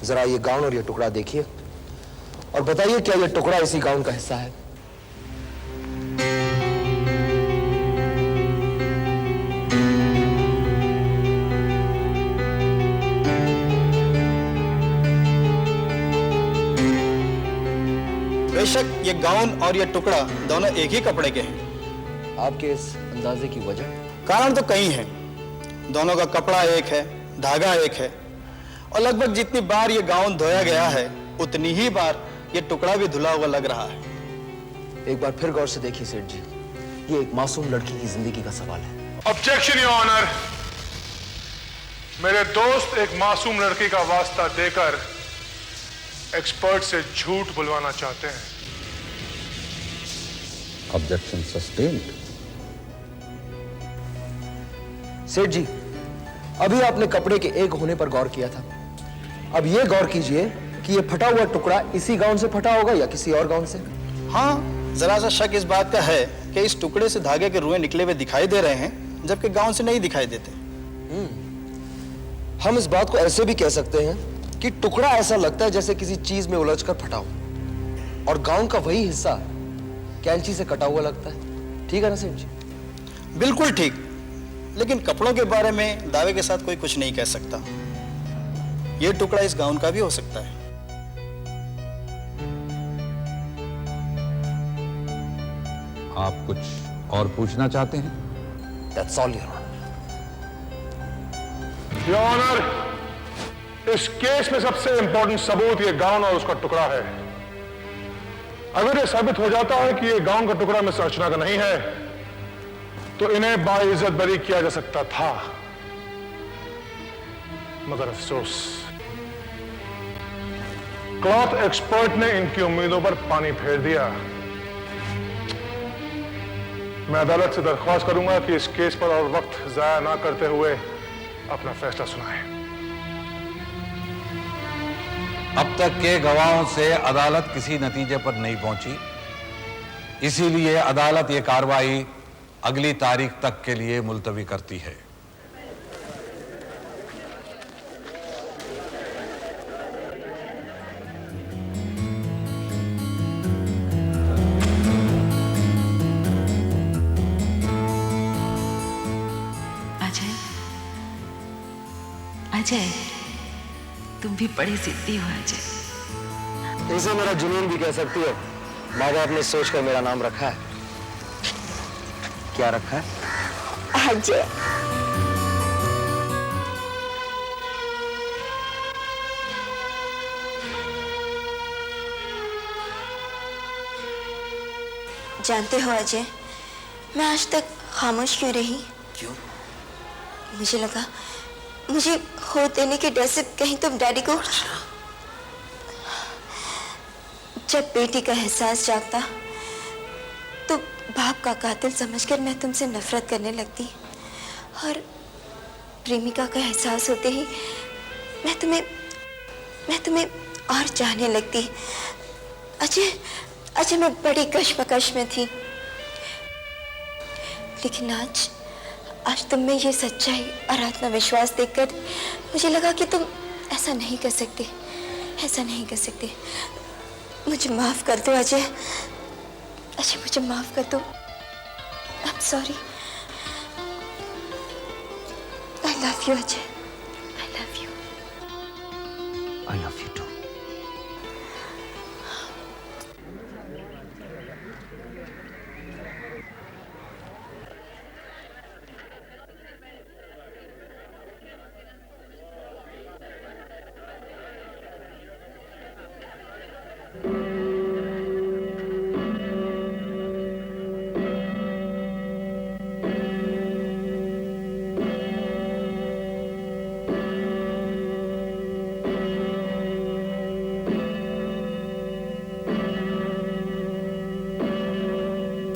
जरा ये गाउन और ये टुकड़ा देखिए और बताइए, क्या ये टुकड़ा इसी गाउन का हिस्सा है? बेशक ये गाउन और ये टुकड़ा दोनों एक ही कपड़े के हैं। आपके इस अंदाजे की वजह? कारण तो कई हैं। दोनों का कपड़ा एक है, धागा एक है, और लगभग जितनी बार ये गाउन धोया गया है उतनी ही बार ये टुकड़ा भी धुला हुआ लग रहा है। एक बार फिर गौर से देखिए सेठ जी, ये एक मासूम लड़की की जिंदगी का सवाल है। Objection your honour. मेरे दोस्त एक मासूम लड़की का वास्ता देकर एक्सपर्ट से झूठ बुलवाना चाहते हैं। Objection sustained. सेठ जी, अभी आपने कपड़े के एक होने पर गौर किया था। अब ये गौर कीजिए कि ये फटा हुआ टुकड़ा इसी गाउन से फटा होगा या किसी और गाउन से। हाँ, जरा सा शक इस बात का है कि इस टुकड़े से धागे के रुएं निकले हुए दिखाई दे रहे हैं, जबकि गाउन से नहीं दिखाई देते। हम इस बात को ऐसे भी कह सकते हैं कि टुकड़ा ऐसा लगता है जैसे किसी चीज में उलझकर फटा हो, और गाउन का वही हिस्सा कैंची से कटा हुआ लगता है। ठीक है ना सेठ जी? बिल्कुल ठीक, लेकिन कपड़ों के बारे में दावे के साथ कोई कुछ नहीं कह सकता। यह टुकड़ा इस गाउन का भी हो सकता है। आप कुछ और पूछना चाहते हैं? That's all, Your Honor. Your Honor, इस केस में सबसे इंपॉर्टेंट सबूत ये गाउन और उसका टुकड़ा है। अगर ये साबित हो जाता है कि ये गाउन का टुकड़ा मिस अर्चना का नहीं है, तो इन्हें बाइज्जत बरी किया जा सकता था, मगर अफसोस क्लॉथ एक्सपर्ट ने इनकी उम्मीदों पर पानी फेर दिया। मैं अदालत से दरख्वास्त करूंगा कि इस केस पर और वक्त जाया ना करते हुए अपना फैसला सुनाएं। अब तक के गवाहों से अदालत किसी नतीजे पर नहीं पहुंची, इसीलिए अदालत ये कार्रवाई अगली तारीख तक के लिए मुलतवी करती है। अजय, तुम भी बड़ी जिद्दी हो अजय। इसे मेरा जुनून भी कह सकती हो। माँ बाप ने सोचकर मेरा नाम रखा है। क्या रखा है? अजय। जानते हो अजय, मैं आज तक खामोश क्यों रही? क्यों? मुझे लगा मुझे खो देने के डर से कहीं तुम डैडी को। जब बेटी का एहसास जागता तो बाप का कातिल समझकर मैं तुमसे नफरत करने लगती, और प्रेमिका का एहसास होते ही मैं तुम्हें और चाहने लगती। अजय मैं बड़ी कश्मकश में थी, लेकिन आज तुम में ये सच्चाई और आत्मविश्वास देखकर मुझे लगा कि तुम ऐसा नहीं कर सकते, ऐसा नहीं कर सकते। मुझे माफ कर दो अजय, मुझे माफ कर दो। I am sorry. I love you Ajay, I love you. I love you too.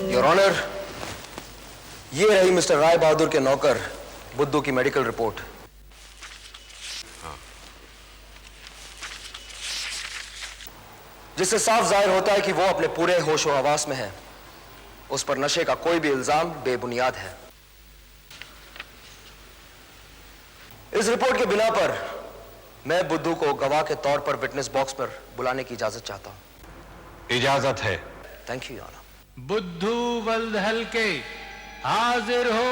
Your honour, ये रही मिस्टर राय बहादुर के नौकर बुद्धू की मेडिकल रिपोर्ट। जिससे साफ जाहिर होता है कि वो अपने पूरे होशो हवास में है। उस पर नशे का कोई भी इल्जाम बेबुनियाद है। इस रिपोर्ट के बिना पर मैं बुद्धू को गवाह के तौर पर विटनेस बॉक्स पर बुलाने की इजाजत चाहता हूं। इजाजत है। Thank you your honour. बुद्धू वल्द के हाजिर हो।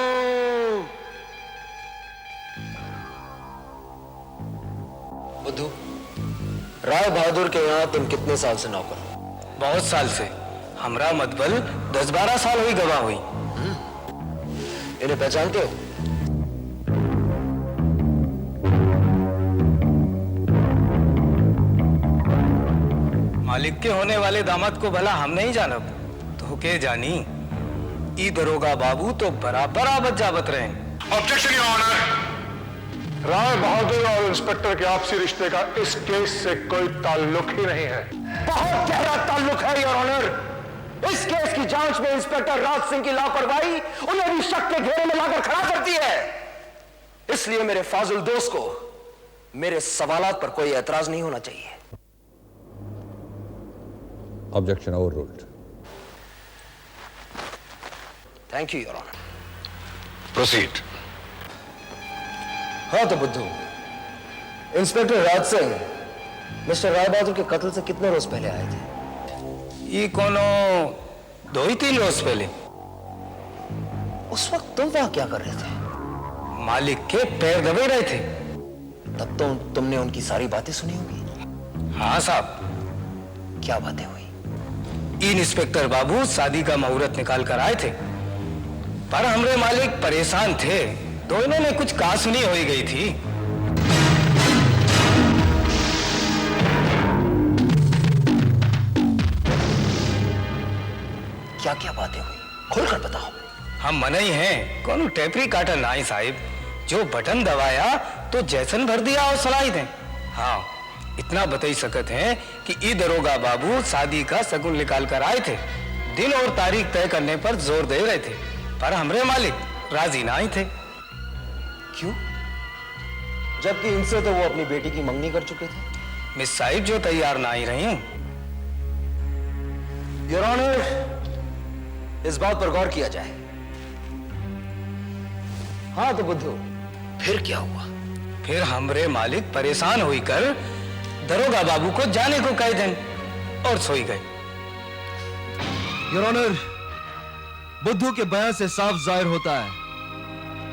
बुद्धू, राय बहादुर के यहाँ तुम कितने साल से नौकर हो? बहुत साल से। हमरा मतबल 10-12 साल हुई गवाह हुई। इन्हें पहचानते हो? मालिक के होने वाले दामाद को भला हम नहीं जानब तो के जानी। ई दरोगा बाबू तो बराबर आवत जावत रहे। Objection your honour. Rai Bahadur और इंस्पेक्टर के आपसी रिश्ते का इस केस से कोई ताल्लुक ही नहीं है। बहुत गहरा ताल्लुक है योर ऑनर। इस केस की जांच में इंस्पेक्टर राज सिंह की लापरवाही उन्हें भी शक के घेरे में लाकर खड़ा करती है। इसलिए मेरे फाजुल दोस्त को मेरे सवालात पर कोई एतराज नहीं होना चाहिए। ऑब्जेक्शन ओवररूल्ड। Thank you your honour. Proceed. हाँ तो बुद्धू, इंस्पेक्टर राज सिंह मिस्टर राय बहादुर के कत्ल से कितने रोज पहले आए थे? ये कोनो 2-3 रोज पहले। उस वक्त तुम वहां क्या कर रहे थे? मालिक के पैर दबे रहे थे। तब तो तुमने उनकी सारी बातें सुनी होगी। हाँ साहब। क्या बातें हुई? इन इंस्पेक्टर बाबू शादी का मुहूर्त निकाल कर आए थे, पर हमरे मालिक परेशान थे तो इन्होंने कुछ कहा सुनी हो गई थी। क्या क्या बातें हुई? खुलकर बताओ। हम मना ही हैं, कौन टेपरी काटर नाई साहिब, जो बटन दबाया तो जैसन भर दिया और सलाई दें। हाँ, इतना बता सकत हैं कि ई दरोगा बाबू शादी का शगुन निकाल कर आए थे। दिन और तारीख तय करने पर जोर दे रहे थे, पर हमरे मालिक राजी ना ही थे। क्यों? जबकि इनसे तो वो अपनी बेटी की मंगनी कर चुके थे। मिस साहिब जो तैयार ना ही रही। योर ऑनर, इस बात पर गौर किया जाए। हाँ तो बुद्धू, फिर क्या हुआ? फिर हमरे मालिक परेशान हुई कर दरोगा बाबू को जाने को कह दें और सोई गए। योर ऑनर, बुद्धू के बयान से साफ जाहिर होता है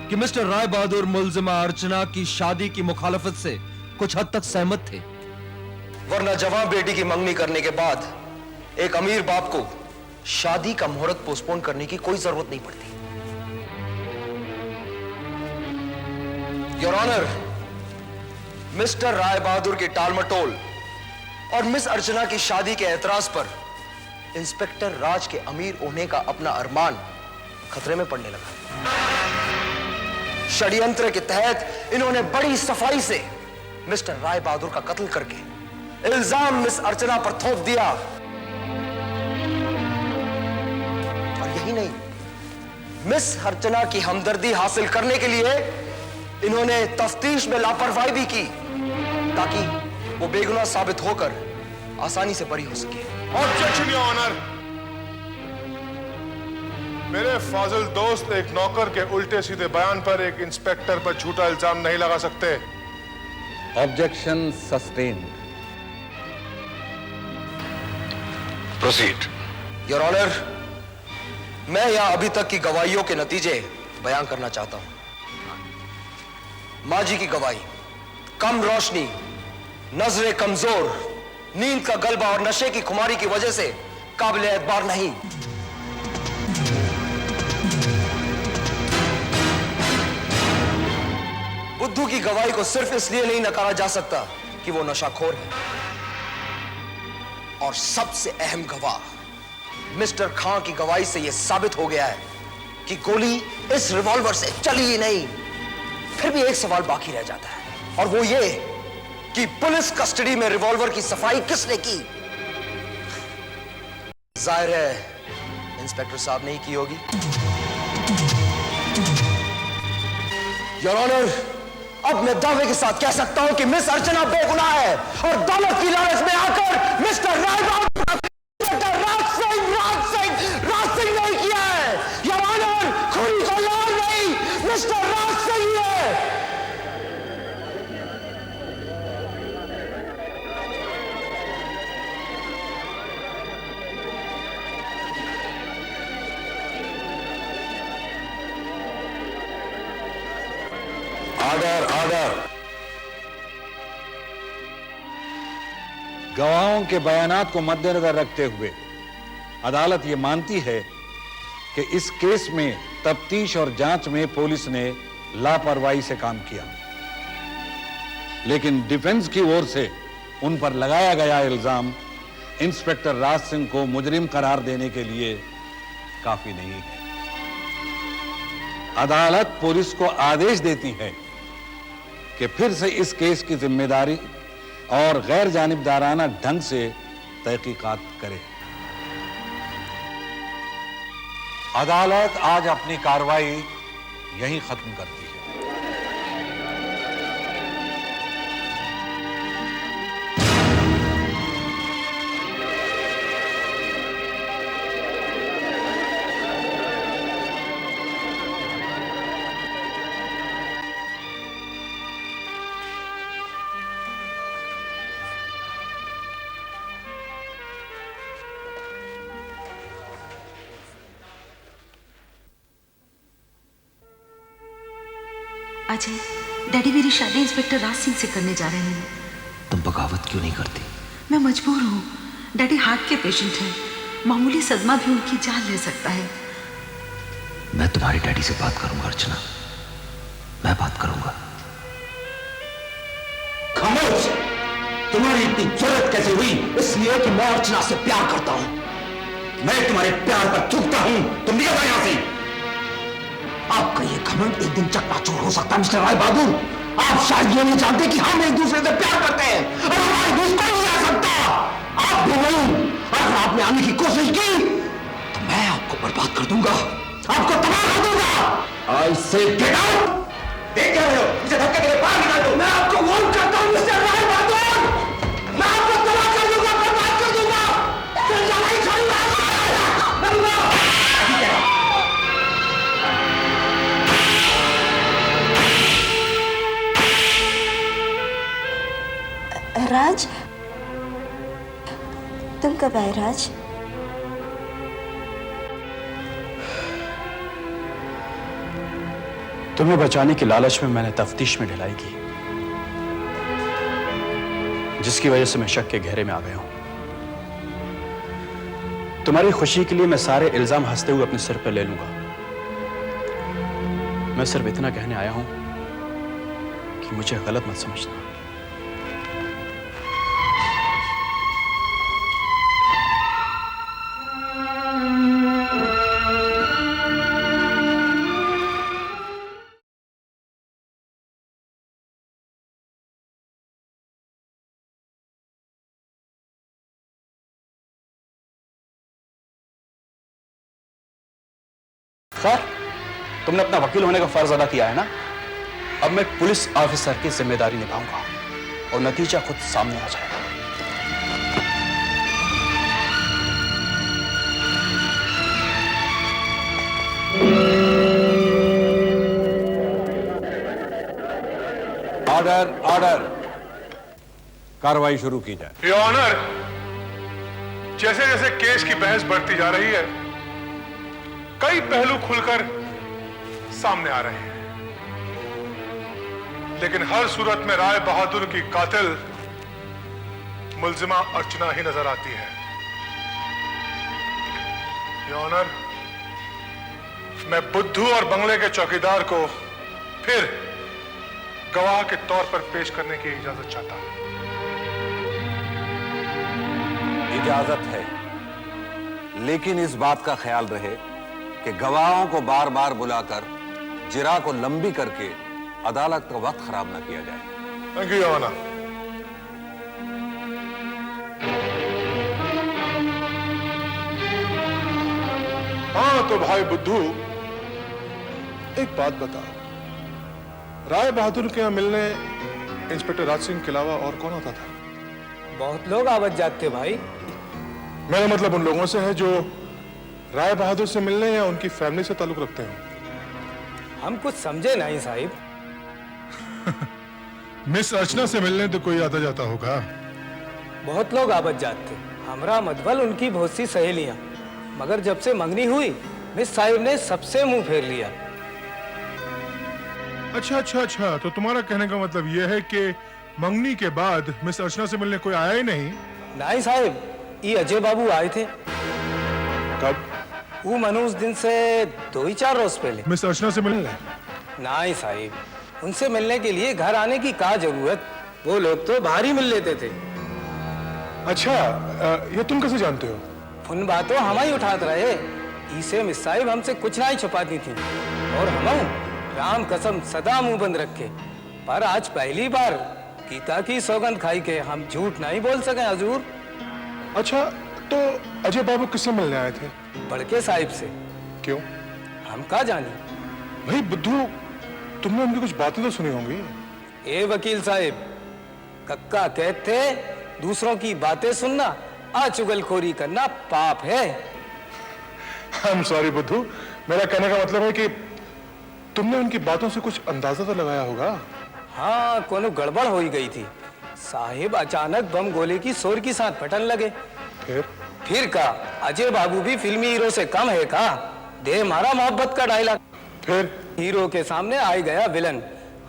कि मिस्टर राय बहादुर मुलजिमा अर्चना की शादी की मुखालफत से कुछ हद तक सहमत थे। वरना जवान बेटी की मंगनी करने के बाद एक अमीर बाप को शादी का मुहूर्त पोस्टपोन करने की कोई जरूरत नहीं पड़ती। योर ऑनर, मिस्टर राय बहादुर की टालमटोल और मिस अर्चना की शादी के एतराज पर इंस्पेक्टर राज के अमीर होने का अपना अरमान खतरे में पड़ने लगा। षड्यंत्र के तहत इन्होंने बड़ी सफाई से मिस्टर राय बहादुर का कत्ल करके इल्जाम मिस अर्चना पर थोप दिया। और यही नहीं, मिस अर्चना की हमदर्दी हासिल करने के लिए इन्होंने तफ्तीश में लापरवाही भी की ताकि वो बेगुनाह साबित होकर आसानी से बरी हो सके। Objection your honour. मेरे फाजिल दोस्त एक नौकर के उल्टे सीधे बयान पर एक इंस्पेक्टर पर झूठा इल्जाम नहीं लगा सकते। Objection sustained. Proceed. Your honour, मैं यहां अभी तक की गवाहियों के नतीजे बयान करना चाहता हूं। माँ जी की गवाही कम रोशनी, नजरें कमजोर, नींद का गलबा और नशे की खुमारी की वजह से काबिल एतबार नहीं। बुद्धू की गवाही को सिर्फ इसलिए नहीं नकारा जा सकता कि वो नशाखोर है, और सबसे अहम गवाह मिस्टर खां की गवाही से यह साबित हो गया है कि गोली इस रिवॉल्वर से चली ही नहीं। फिर भी एक सवाल बाकी रह जाता है, और वो ये कि पुलिस कस्टडी में रिवॉल्वर की सफाई किसने की। जाहिर है इंस्पेक्टर साहब ने ही की होगी। योर ऑनर, अब मैं दावे के साथ कह सकता हूं कि मिस अर्चना बेगुनाह है और दौलत की लालच में आकर मिस्टर राय बहादुर राज सिंह नहीं किया है। योर ऑनर, खूनी को लाल नहीं, मिस्टर राज सिंह है। Order, order. गवाहों के बयानात को मद्देनजर रखते हुए अदालत यह मानती है कि इस केस में तफ्तीश और जांच में पुलिस ने लापरवाही से काम किया, लेकिन डिफेंस की ओर से उन पर लगाया गया इल्जाम इंस्पेक्टर राज सिंह को मुजरिम करार देने के लिए काफी नहीं है। अदालत पुलिस को आदेश देती है कि फिर से इस केस की जिम्मेदारी और गैर जानिबदाराना ढंग से तहकीकात करे। अदालत आज अपनी कार्रवाई यहीं खत्म करती है। अजय, डैडी मेरी शादी इंस्पेक्टर राज सिंह से करने जा रहे हैं। तुम बगावत क्यों नहीं करती? मैं मजबूर हूँ। डैडी हार्ट के पेशेंट हैं। मामूली सदमा भी उनकी जान ले सकता है। मैं तुम्हारे डैडी से बात करूंगा अर्चना, मैं बात करूंगा। खामोश! तुम्हारी इतनी जरूरत कैसे हुई? इसलिए कि मैं अर्चना से प्यार करता हूं। मैं तुम्हारे प्यार पर थूकता हूं। तुम निकल जाओ यहां से। आपका ये घमंड एक दिन चकनाचूर हो सकता है मिस्टर राय बहादुर। आप शायद ये नहीं जानते कि हम एक दूसरे से प्यार करते हैं और हमारे बीच कोई नहीं आ सकता। आप भी नहीं। अगर आपने आने की कोशिश की तो मैं आपको बर्बाद कर दूंगा, आपको तबाह कर दूंगा। आई से गेट आउट। देख रहे हो, मुझे धक्के देके बाहर निकाल दो। मैं आपको वार्न करता हूं मिस्टर राय बहादुर, मैं आपको तबाह कर दूंगा, बर्बाद कर दूंगा। फिर लड़ाई छोड़ूंगा। राज, तुम कब आए राज? तुम्हें बचाने की लालच में मैंने तफ्तीश में ढिलाई की, जिसकी वजह से मैं शक के घेरे में आ गया हूं। तुम्हारी खुशी के लिए मैं सारे इल्जाम हंसते हुए अपने सिर पर ले लूंगा। मैं सिर्फ इतना कहने आया हूं कि मुझे गलत मत समझना। खैर, तुमने अपना वकील होने का फर्ज अदा किया है ना, अब मैं पुलिस ऑफिसर की जिम्मेदारी निभाऊंगा और नतीजा खुद सामने आ जाएगा। Order, order. कार्रवाई शुरू की जाए। योर ऑनर, जैसे जैसे केस की बहस बढ़ती जा रही है, कई पहलू खुलकर सामने आ रहे हैं, लेकिन हर सूरत में राय बहादुर की कातिल मुल्जिमा अर्चना ही नजर आती है। योर ऑनर, मैं बुद्धू और बंगले के चौकीदार को फिर गवाह के तौर पर पेश करने की इजाजत चाहता हूं। इजाजत है, लेकिन इस बात का ख्याल रहे कि गवाहों को बार बार बुलाकर जिरा को लंबी करके अदालत का वक्त खराब ना किया जाए। Thank you your honour. हाँ तो भाई बुद्धू, एक बात बताओ, राय बहादुर के यहाँ मिलने इंस्पेक्टर राज सिंह के अलावा और कौन आता था? बहुत लोग आवत जाते भाई। मेरा मतलब उन लोगों से है जो राय बहादुर से मिलने या उनकी फैमिली से ताल्लुक रखते हैं। हम कुछ समझे नहीं साहिब। मिस अर्चना से मिलने तो कोई आता जाता होगा। बहुत लोग आवत जाते, हमरा मतबल उनकी बहुत सी सहेलियां, मगर जब से मंगनी हुई मिस साहिब ने सबसे मुंह फेर लिया। अच्छा, तो तुम्हारा कहने का मतलब यह है कि मंगनी के बाद मिस अर्चना से मिलने कोई आया ही नहीं? नहीं साहिब, ये अजय बाबू आए थे। कब? वो मनुष्य दिन से 2-4 रोज पहले। मिस अर्चना से मिलने? नहीं साहिब, उनसे मिलने के लिए घर आने की क्या जरूरत, वो लोग तो बाहर ही मिल लेते थे। अच्छा, ये तुम कैसे जानते हो? उन बातों हम ही उठाते रहे, इसे मिस साहिब हमसे कुछ नहीं छुपाती थी, और हम राम कसम सदा मुंह बंद रखे, पर आज पहली बार गीता की सौगंध खाई के हम झूठ नहीं बोल सके हजूर। अच्छा, तो अजय बाबू किससे मिलने आए थे? बड़के साहिब से। क्यों? हम क्या जाने। भाई बुद्धू, तुमने उनकी कुछ बातें तो सुनी होंगी। ए वकील साहिब, कक्का कहते दूसरों की बातें सुनना चुगलखोरी करना पाप है। आई एम सॉरी बुद्धू, मेरा कहने का मतलब है कि तुमने उनकी बातों से कुछ अंदाजा तो लगाया होगा। हाँ, कोनो गड़बड़ हो ही गई थी। साहिब अचानक बम गोले की शोर की साथ फटन लगे। फिर का अजय बाबू भी फिल्मी हीरो से कम है का? दे मारा मोहब्बत का डायलॉग। फिर हीरो के सामने आ गया विलन,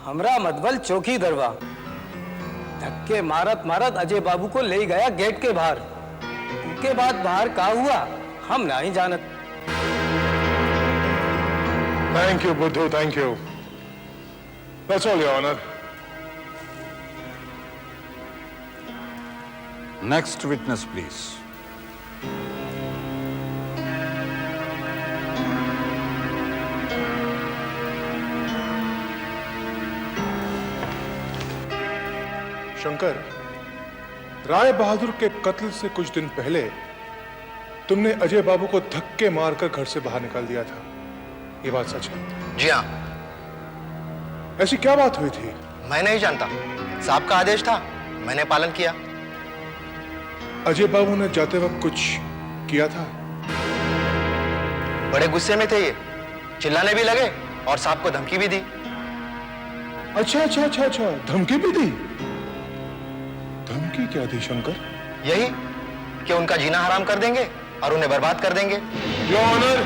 हमरा मतबल चौकी दरवा। धक्के मारत मारत अजय बाबू को ले गया गेट के बाहर। उसके बाद बाहर का हुआ हम नहीं जानत। Thank you Buddhu, thank you. That's all your honour. Next witness please. Shankar, Rai Bahadur के कत्ल से कुछ दिन पहले तुमने अजय बाबू को धक्के मारकर घर से बाहर निकाल दिया था, ये बात सच है? जी हाँ। ऐसी क्या बात हुई थी? मैं नहीं जानता, साहब का आदेश था, मैंने पालन किया। अजय बाबू ने जाते वक्त कुछ किया था? बड़े गुस्से में थे ये, चिल्लाने भी लगे और साहब को धमकी भी दी। अच्छा, धमकी भी दी? धमकी क्या दी शंकर? यही कि उनका जीना हराम कर देंगे और उन्हें बर्बाद कर देंगे। योर ऑनर,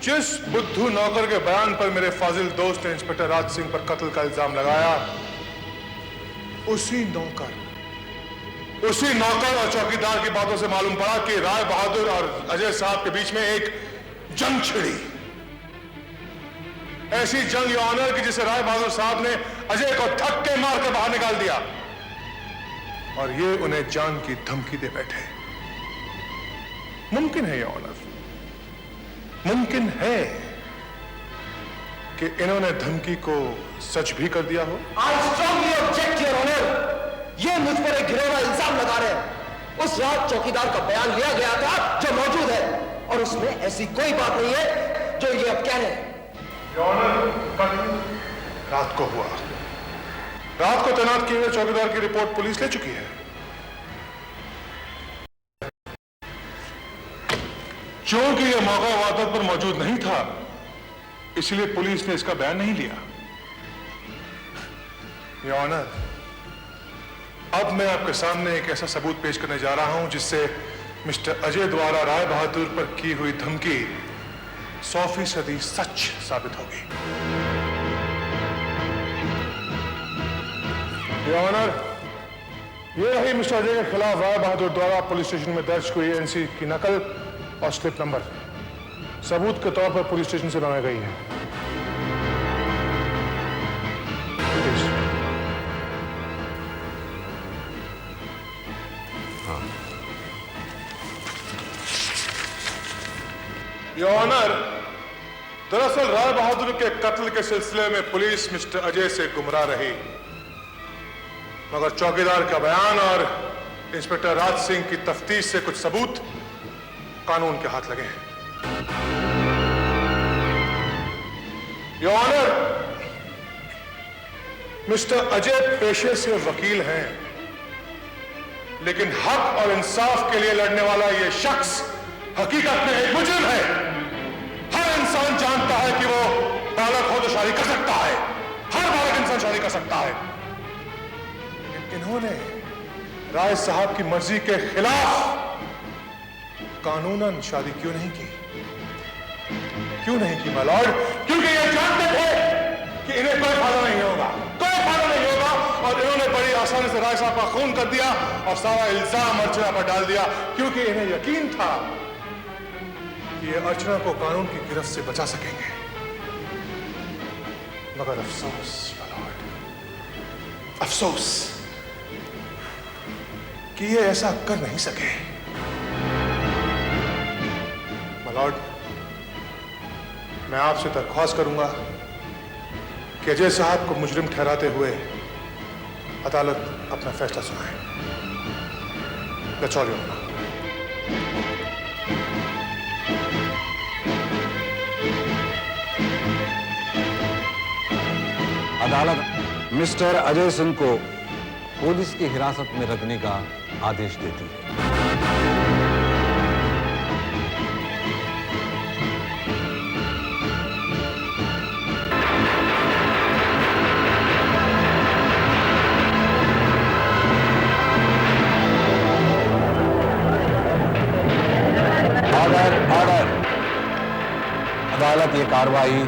जिस बुद्धू नौकर के बयान पर मेरे फाजिल दोस्त ने इंस्पेक्टर राज सिंह पर कत्ल का इल्जाम लगाया, उसी नौकर और चौकीदार की बातों से मालूम पड़ा कि राय बहादुर और अजय साहब के बीच में एक जंग छिड़ी। ऐसी जंग योर ऑनर कि जिसे राय बहादुर साहब ने अजय को धक्के मारकर बाहर निकाल दिया और ये उन्हें जान की धमकी दे बैठे। मुमकिन है योर ऑनर, मुमकिन है कि इन्होंने धमकी को सच भी कर दिया हो। I strongly object your honor, ये मुझ पर एक गिरा हुआ इल्जाम लगा रहे हैं। उस रात चौकीदार का बयान लिया गया था जो मौजूद है, और उसमें ऐसी कोई बात नहीं है जो ये अब क्या है? रात को हुआ। रात को तैनात किए हुए चौकीदार की रिपोर्ट पुलिस ले चुकी है। क्योंकि यह मौका वारदात पर मौजूद नहीं था, इसलिए पुलिस ने इसका बयान नहीं लिया। योर ऑनर, अब मैं आपके सामने एक ऐसा सबूत पेश करने जा रहा हूं जिससे मिस्टर अजय द्वारा राय बहादुर पर की हुई धमकी 100% सच साबित होगी। योर ऑनर, ये रही मिस्टर अजय के खिलाफ राय बहादुर द्वारा पुलिस स्टेशन में दर्ज हुई एनसी की नकल और स्लिप नंबर सबूत के तौर पर पुलिस स्टेशन से मंगाई गई है। योर ऑनर, दरअसल राय बहादुर के कत्ल के सिलसिले में पुलिस मिस्टर अजय से गुमराह रही, मगर चौकीदार का बयान और इंस्पेक्टर राज सिंह की तफ्तीश से कुछ सबूत कानून के हाथ लगे हैं। योर ऑनर, मिस्टर अजय पेशे से वकील हैं, लेकिन हक और इंसाफ के लिए लड़ने वाला यह शख्स हकीकत में एक मुजरिम है। हर इंसान जानता है कि वो बालक हो तो शादी कर सकता है, हर बालक इंसान शादी कर सकता है, लेकिन इन्होंने राय साहब की मर्जी के खिलाफ कानूनन शादी क्यों नहीं की? क्यों नहीं की माय लॉर्ड? क्योंकि ये जानते थे कि इन्हें कोई फायदा नहीं होगा, कोई फायदा नहीं होगा, और इन्होंने बड़ी आसानी से राय साहब का खून कर दिया और सारा इल्जाम अर्चना पर डाल दिया, क्योंकि इन्हें यकीन था कि ये अर्चना को कानून की गिरफ्त से बचा सकेंगे। मगर अफसोस माय लॉर्ड, अफसोस कि ये ऐसा कर नहीं सके। माय लॉर्ड, मैं आपसे दरख्वास्त करूंगा कि अजय साहब को मुजरिम ठहराते हुए अदालत अपना फैसला सुनाए। That's all, Your Honor. अदालत मिस्टर अजय सिंह को पुलिस की हिरासत में रखने का आदेश देती है। ऑर्डर। अदालत ये कार्रवाई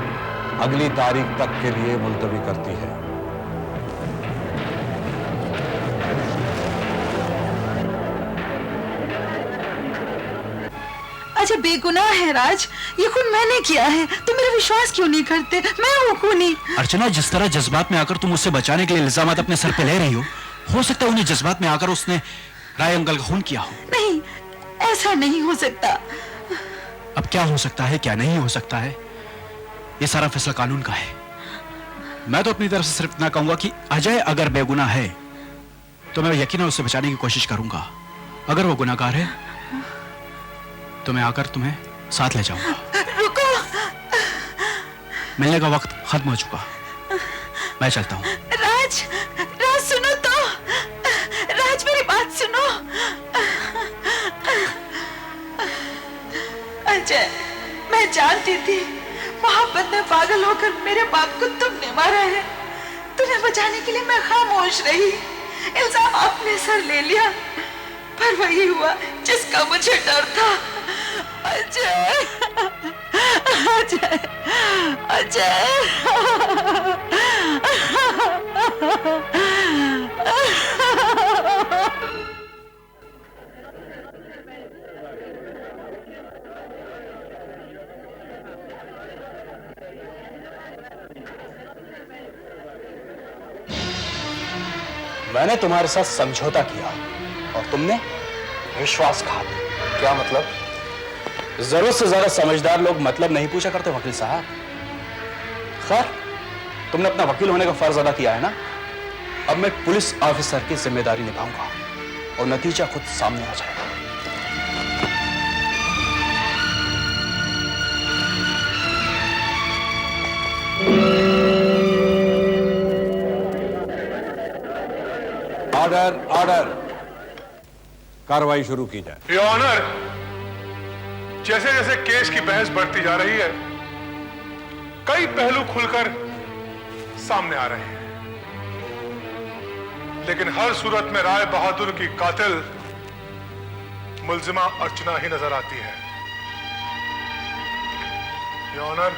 अगली तारीख तक के लिए मुलतवी करती है। अजय बेगुनाह है राज, ये खून मैंने किया है। तुम मेरा विश्वास क्यों नहीं करते? मैं हूँ खूनी। अर्चना, जिस तरह जज्बात में आकर तुम उससे बचाने के लिए इल्जामात अपने सर पे ले रही हो सकता है उन्हें जज्बात में आकर उसने राय अंकल का खून किया हो। नहीं, ऐसा नहीं हो सकता। अब क्या हो सकता है, क्या नहीं हो सकता है, ये सारा फैसला कानून का है। मैं तो अपनी तरफ से सिर्फ इतना कहूंगा कि अजय अगर बेगुनाह है तो मैं यकीनन उसे बचाने की कोशिश करूंगा। अगर वो गुनाहगार है तो मैं आकर तुम्हें साथ ले जाऊंगा। रुको, मिलने का वक्त खत्म हो चुका, मैं चलता हूं। राज, राज सुनो तो, राज मेरी बात सुनो। अजय, मैं जानती थी मोहब्बत में पागल होकर मेरे बाप को तुमने मारा है। तुम्हें बचाने के लिए मैं खामोश रही, इल्जाम आपने सर ले लिया, पर वही हुआ जिसका मुझे डर था। अजय, अजय, अजय। मैंने तुम्हारे साथ समझौता किया और तुमने विश्वासघात। क्या मतलब? जरूरत से ज्यादा समझदार लोग मतलब नहीं पूछा करते वकील साहब। खैर, तुमने अपना वकील होने का फर्ज अदा किया है ना, अब मैं पुलिस ऑफिसर की जिम्मेदारी निभाऊंगा और नतीजा खुद सामने आ जाएगा। ऑर्डर ऑर्डर, कार्रवाई शुरू की जाए। योर ऑनर, जैसे जैसे केस की बहस बढ़ती जा रही है, कई पहलू खुलकर सामने आ रहे हैं, लेकिन हर सूरत में राय बहादुर की कातिल मुल्जिमा अर्चना ही नजर आती है। योर ऑनर,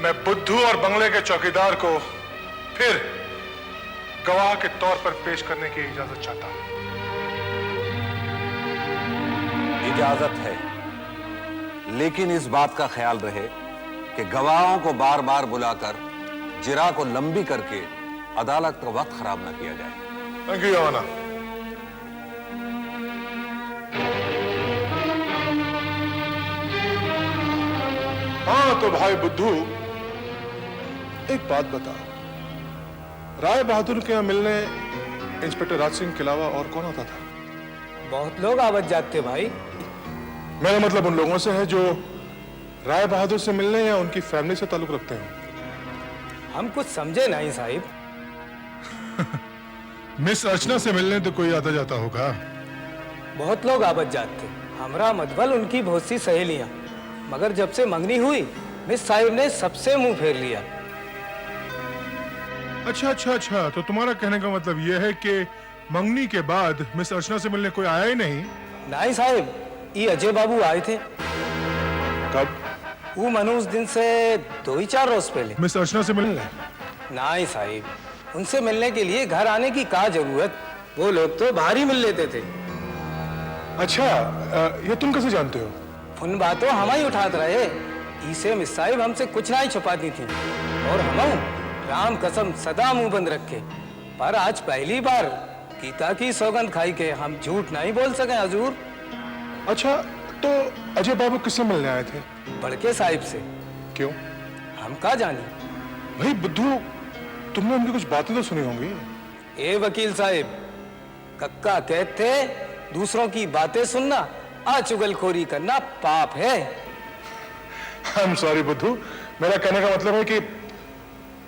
मैं बुद्धू और बंगले के चौकीदार को फिर गवाह के तौर पर पेश करने की इजाजत चाहता हूं। इजाजत है, लेकिन इस बात का ख्याल रहे कि गवाहों को बार बार बुलाकर जिरा को लंबी करके अदालत का वक्त खराब ना किया जाए। Thank you your honour. हाँ तो भाई बुद्धू, एक बात बताओ, राय बहादुर के यहाँ मिलने इंस्पेक्टर राज सिंह के अलावा और कौन आता था? बहुत लोग आवत जाते भाई। मेरा मतलब उन लोगों से है जो राय बहादुर से मिलने या उनकी फैमिली से ताल्लुक रखते हैं। हम कुछ समझे नहीं साहिब। मिस अर्चना से मिलने तो कोई आता जाता होगा। बहुत लोग आवत जाते, हमरा मतबल उनकी बहुत सी सहेलियां, मगर जब से मंगनी हुई मिस साहिब ने सबसे मुंह फेर लिया। अच्छा, तो तुम्हारा कहने का मतलब यह है कि मंगनी के बाद मिस अर्चना से मिलने कोई आया ही नहीं? नहीं साहिब, ये अजय बाबू आए थे। कब? वो मनुष्य दिन से 2-4 रोज पहले। मिस अर्चना से मिलने? नहीं साहिब, उनसे मिलने के लिए घर आने की क्या जरूरत, वो लोग तो बाहर ही मिल लेते थे। अच्छा, ये तुम कैसे जानते हो? उन बातों हम ही उठाते रहे, इसे मिस साहिब हमसे कुछ नहीं छुपाती थी, और हम राम कसम सदा मुंह बंद रखे। पर आज पहली बार गीता की सौगंध खाई के हम झूठ नहीं बोल सके हजूर। अच्छा, तो अजय बाबू किससे मिलने आए थे? बड़के साहिब से। क्यों? हम क्या जाने। भाई बुद्धू, तुमने उनकी कुछ बातें तो सुनी होंगी। ए वकील साहिब, कक्का कहते थे दूसरों की बातें सुनना चुगलखोरी करना पाप है। आई एम सॉरी बुद्धू, मेरा कहने का मतलब है कि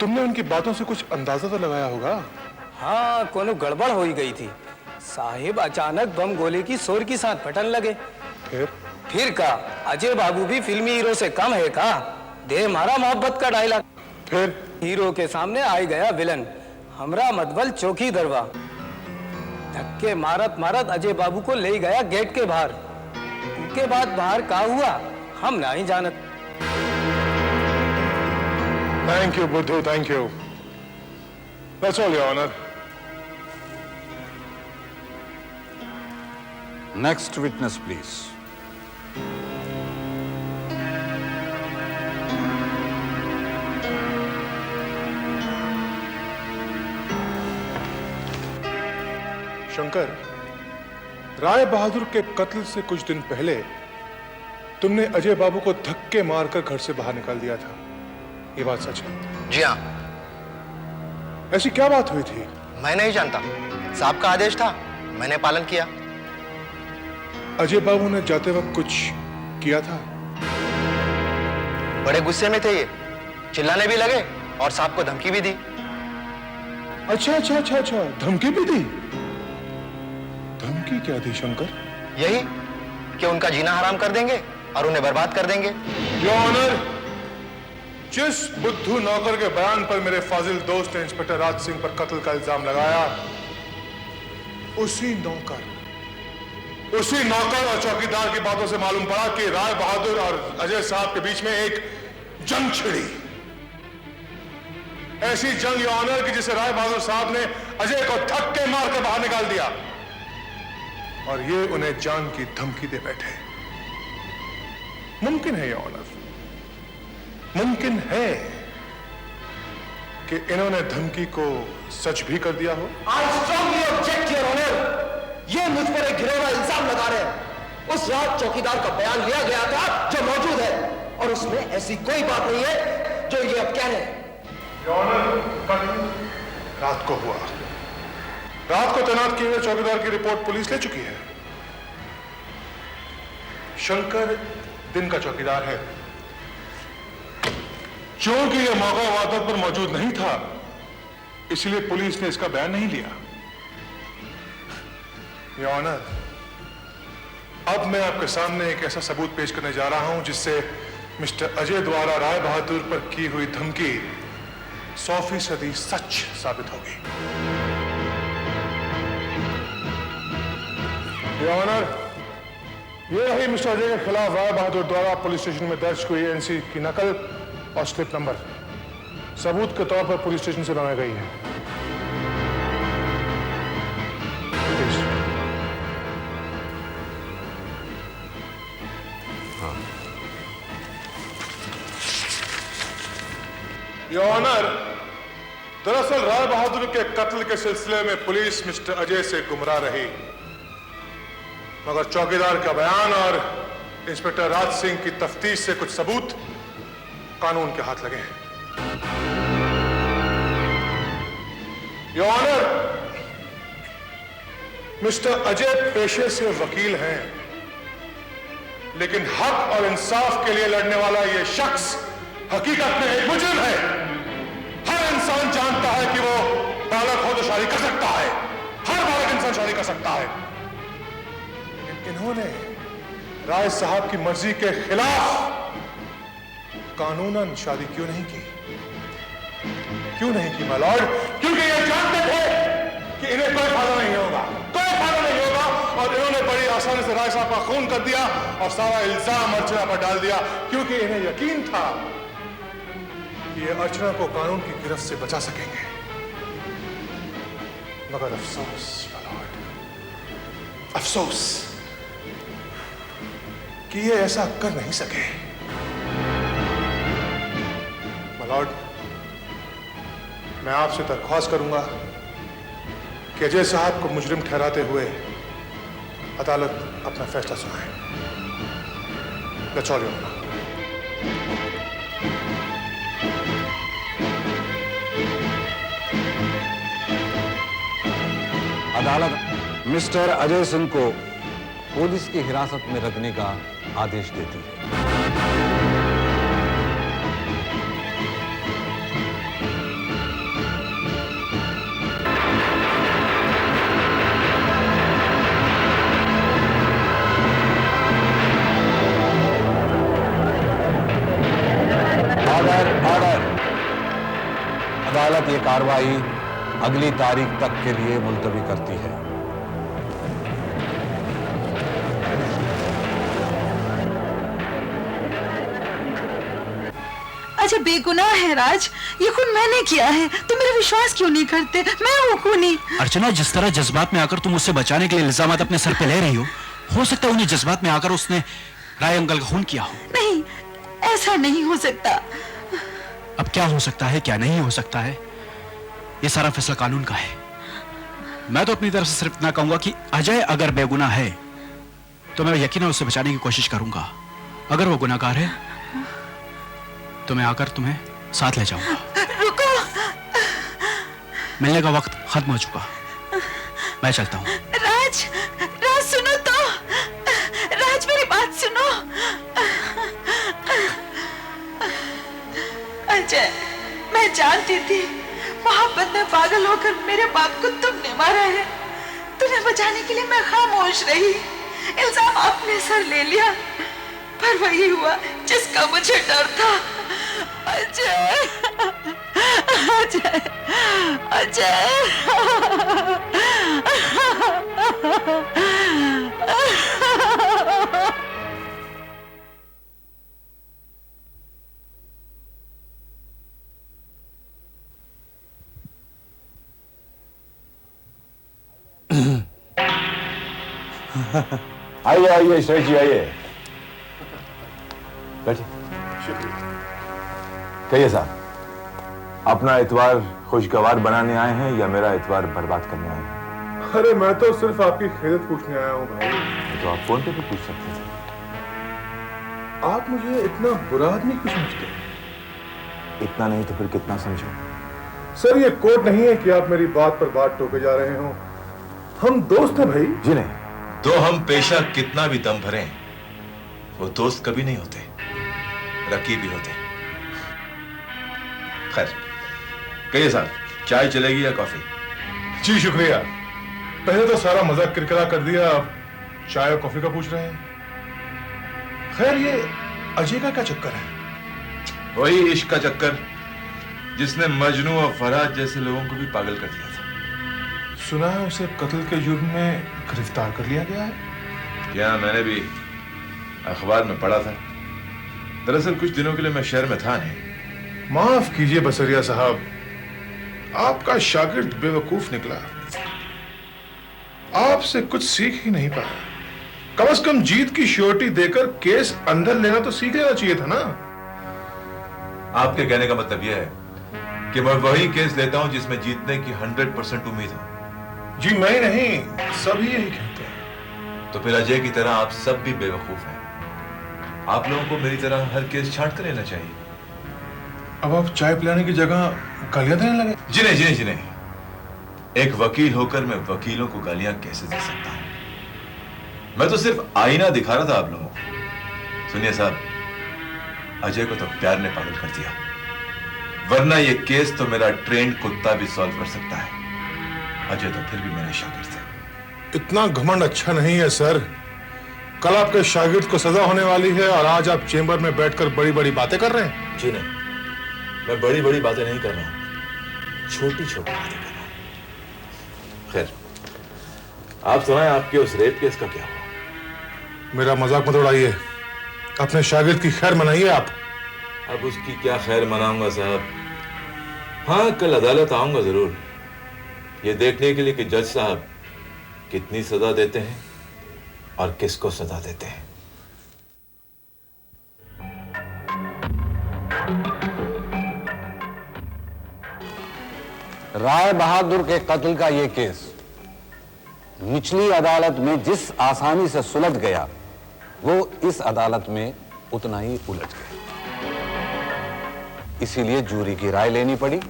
तुमने उनकी बातों से कुछ अंदाजा तो लगाया होगा। हाँ, कोनो गड़बड़ हो ही गई थी। साहिब अचानक बम गोले की शोर की साथ फटन लगे। फिर का अजय बाबू भी फिल्मी हीरो से कम है का? दे मारा मोहब्बत का डायलॉग। फिर हीरो के सामने आ गया विलन, हमरा मतबल चौकी दरवा। धक्के मारत मारत अजय बाबू को ले गया गेट के बाहर। उसके बाद बाहर का हुआ हम नहीं जानत। Thank you Buddhu, thank you. That's all your honour. Next witness please. Shankar, Rai Bahadur के कत्ल से कुछ दिन पहले तुमने अजय बाबू को धक्के मारकर घर से बाहर निकाल दिया था, ये बात सच है? जी हाँ। ऐसी क्या बात हुई थी? मैं नहीं जानता, साहब का आदेश था, मैंने पालन किया। अजय बाबू ने जाते वक्त कुछ किया था? बड़े गुस्से में थे ये, चिल्लाने भी लगे और साहब को धमकी भी दी। अच्छा, धमकी भी दी? धमकी क्या दी शंकर? यही कि उनका जीना हराम कर देंगे और उन्हें बर्बाद कर देंगे। योर ऑनर, जिस बुद्धू नौकर के बयान पर मेरे फाजिल दोस्त ने इंस्पेक्टर राज सिंह पर कत्ल का इल्जाम लगाया, उसी नौकर और चौकीदार की बातों से मालूम पड़ा कि राय बहादुर और अजय साहब के बीच में एक जंग छिड़ी। ऐसी जंग योर ऑनर कि जिसे राय बहादुर साहब ने अजय को धक्के मारकर बाहर निकाल दिया और ये उन्हें जान की धमकी दे बैठे। मुमकिन है योर ऑनर, मुमकिन है कि इन्होंने धमकी को सच भी कर दिया हो। I strongly object, Your Honor. ये मुझ पर एक गिरा हुआ इल्जाम लगा रहे हैं। उस रात चौकीदार का बयान लिया गया था जो मौजूद है, और उसमें ऐसी कोई बात नहीं है जो ये अब कह रहे हैं। योर ऑनर, कत्ल रात को हुआ। रात को तैनात किए हुए चौकीदार की रिपोर्ट पुलिस ले चुकी है। शंकर दिन का चौकीदार है। क्योंकि यह मौका वारदात पर मौजूद नहीं था, इसलिए पुलिस ने इसका बयान नहीं लिया। योर ऑनर, अब मैं आपके सामने एक ऐसा सबूत पेश करने जा रहा हूं जिससे मिस्टर अजय द्वारा राय बहादुर पर की हुई धमकी 100% सच साबित होगी। योर ऑनर, ये रही मिस्टर अजय के खिलाफ राय बहादुर द्वारा पुलिस स्टेशन में दर्ज हुई एनसी की नकल और स्लिप नंबर सबूत के तौर पर पुलिस स्टेशन से बनाई गई है। योर ऑनर, दरअसल राय बहादुर के कत्ल के सिलसिले में पुलिस मिस्टर अजय से गुमराह रही, मगर चौकीदार का बयान और इंस्पेक्टर राज सिंह की तफ्तीश से कुछ सबूत कानून के हाथ लगे हैं। योर ऑनर, मिस्टर अजय पेशे से वकील हैं, लेकिन हक और इंसाफ के लिए लड़ने वाला यह शख्स हकीकत में एक मुजरिम है। हर इंसान जानता है कि वो बालक हो तो शादी कर सकता है, हर बालक इंसान शादी कर सकता है, लेकिन इन्होंने राय साहब की मर्जी के खिलाफ कानूनन शादी क्यों नहीं की? क्यों नहीं की माय लॉर्ड? क्योंकि ये जानते थे कि इन्हें कोई फायदा नहीं होगा, कोई फायदा नहीं होगा, और इन्होंने बड़ी आसानी से राय साहब का खून कर दिया और सारा इल्जाम अर्चना पर डाल दिया, क्योंकि इन्हें यकीन था कि ये अर्चना को कानून की गिरफ्त से बचा सकेंगे। मगर अफसोस माय लॉर्ड, अफसोस कि ये ऐसा कर नहीं सके। माय लॉर्ड, मैं आपसे दरख्वास्त करूंगा कि अजय साहब को मुजरिम ठहराते हुए अदालत अपना फैसला सुनाए। That's all, Your Honor. अदालत मिस्टर अजय सिंह को पुलिस की हिरासत में रखने का आदेश देती है। Order, order. अदालत ये कार्रवाई अगली तारीख तक के लिए मुलतवी करती है। अजय बेगुनाह है राज, ये खून मैंने किया है। तुम मेरा विश्वास क्यों नहीं करते? मैं हूँ खूनी। अर्चना, जिस तरह जज्बात में आकर तुम उससे बचाने के लिए इल्जामात अपने सर पे ले रही हो सकता है उन्हीं जज्बात में आकर उसने राय अंकल का खून किया हो। नहीं, ऐसा नहीं हो सकता। अब क्या हो सकता है, क्या नहीं हो सकता है, ये सारा फैसला कानून का है। मैं तो अपनी तरफ से सिर्फ इतना कहूंगा कि अजय अगर बेगुनाह है तो मैं यकीनन उसे बचाने की कोशिश करूंगा। अगर वो गुनाहगार है तो मैं आकर तुम्हें साथ ले जाऊंगा। रुको, मिलने का वक्त खत्म हो चुका, मैं चलता हूं। राज, राज सुनो तो, राज मेरी बात सुनो। अजय, मैं जानती थी मोहब्बत में पागल होकर मेरे बाप को तुमने मारा है। तुम्हें बचाने के लिए मैं खामोश रही, इल्जाम अपने सर ले लिया, पर वही हुआ जिसका मुझे डर था। अजय, अजय, अजय। आइए आइए श्रेष्ठ जी, आइए बैठिए। कहिए साहब, अपना इतवार खुशगवार बनाने आए हैं या मेरा इतवार बर्बाद करने आए हैं? अरे मैं तो सिर्फ आपकी खैरियत पूछने आया हूँ भाई। तो आप फोन पे भी पूछ सकते हैं। आप मुझे इतना बुरा आदमी क्यों समझते हैं? इतना नहीं तो फिर कितना समझो? सर, ये कोर्ट नहीं है कि आप मेरी बात पर बात टोके जा रहे हो। हम दोस्त हैं भाई। जी नहीं, तो हम पेशा कितना भी दम भरें, वो दोस्त कभी नहीं होते, रकीब भी होते। खैर, कहिए साहब, चाय चलेगी या कॉफी? जी शुक्रिया। पहले तो सारा मजाक किरकिरा कर दिया, अब चाय और कॉफी का पूछ रहे हैं। खैर ये अजय का क्या चक्कर है? वही इश्क का चक्कर जिसने मजनू और फरहाद जैसे लोगों को भी पागल कर दिया था। सुना है उसे कत्ल के जुर्म में गिरफ्तार कर लिया गया है। क्या मैंने भी अखबार में पढ़ा था। दरअसल कुछ दिनों के लिए मैं शहर में था नहीं। माफ कीजिए बसरिया साहब, आपका शागिर्द बेवकूफ निकला, आपसे कुछ सीख ही नहीं पाया। कम से कम जीत की श्योरिटी देकर केस अंदर लेना तो सीख लेना चाहिए था ना। आपके कहने का मतलब यह है कि मैं वही केस लेता हूं जिसमें जीतने की 100% उम्मीद हो। जी मैं नहीं, सभी यही कहते हैं। तो फिर अजय की तरह आप सब भी बेवकूफ हैं। आप लोगों को मेरी तरह हर केस छांट कर लेना चाहिए। अब आप चाय पिलाने की जगह गालियां देने लगे? जी नहीं, जी नहीं। एक वकील होकर मैं वकीलों को गालियां कैसे दे सकता हूं? मैं तो सिर्फ आईना दिखा रहा था आप लोगों को। सुनिए साहब, अजय को तो प्यार ने पागल कर दिया, वरना ये केस तो मेरा ट्रेंड कुत्ता भी सॉल्व कर सकता है। अजय तो फिर भी मेरा शागिर्द है। इतना घमंड अच्छा नहीं है सर। कल आपके शागिर्द को सजा होने वाली है और आज आप चेंबर में बैठकर बड़ी बड़ी बातें कर रहे हैं। जी नहीं, मैं बड़ी बड़ी बातें नहीं कर रहा हूं, छोटी छोटी बातें कर रहा हूं। खैर, आप सुनाएं, आपके उस रेप केस का क्या हुआ? मेरा मजाक मत उड़ाइए, अपने शागिर्द की खैर मनाइए आप। अब उसकी क्या खैर मनाऊंगा साहब? हाँ, कल अदालत आऊंगा जरूर, ये देखने के लिए कि जज साहब कितनी सजा देते हैं और किसको सजा देते हैं। राय बहादुर के कत्ल का यह केस निचली अदालत में जिस आसानी से सुलझ गया, वो इस अदालत में उतना ही उलझ गया। इसीलिए जूरी की राय लेनी पड़ी।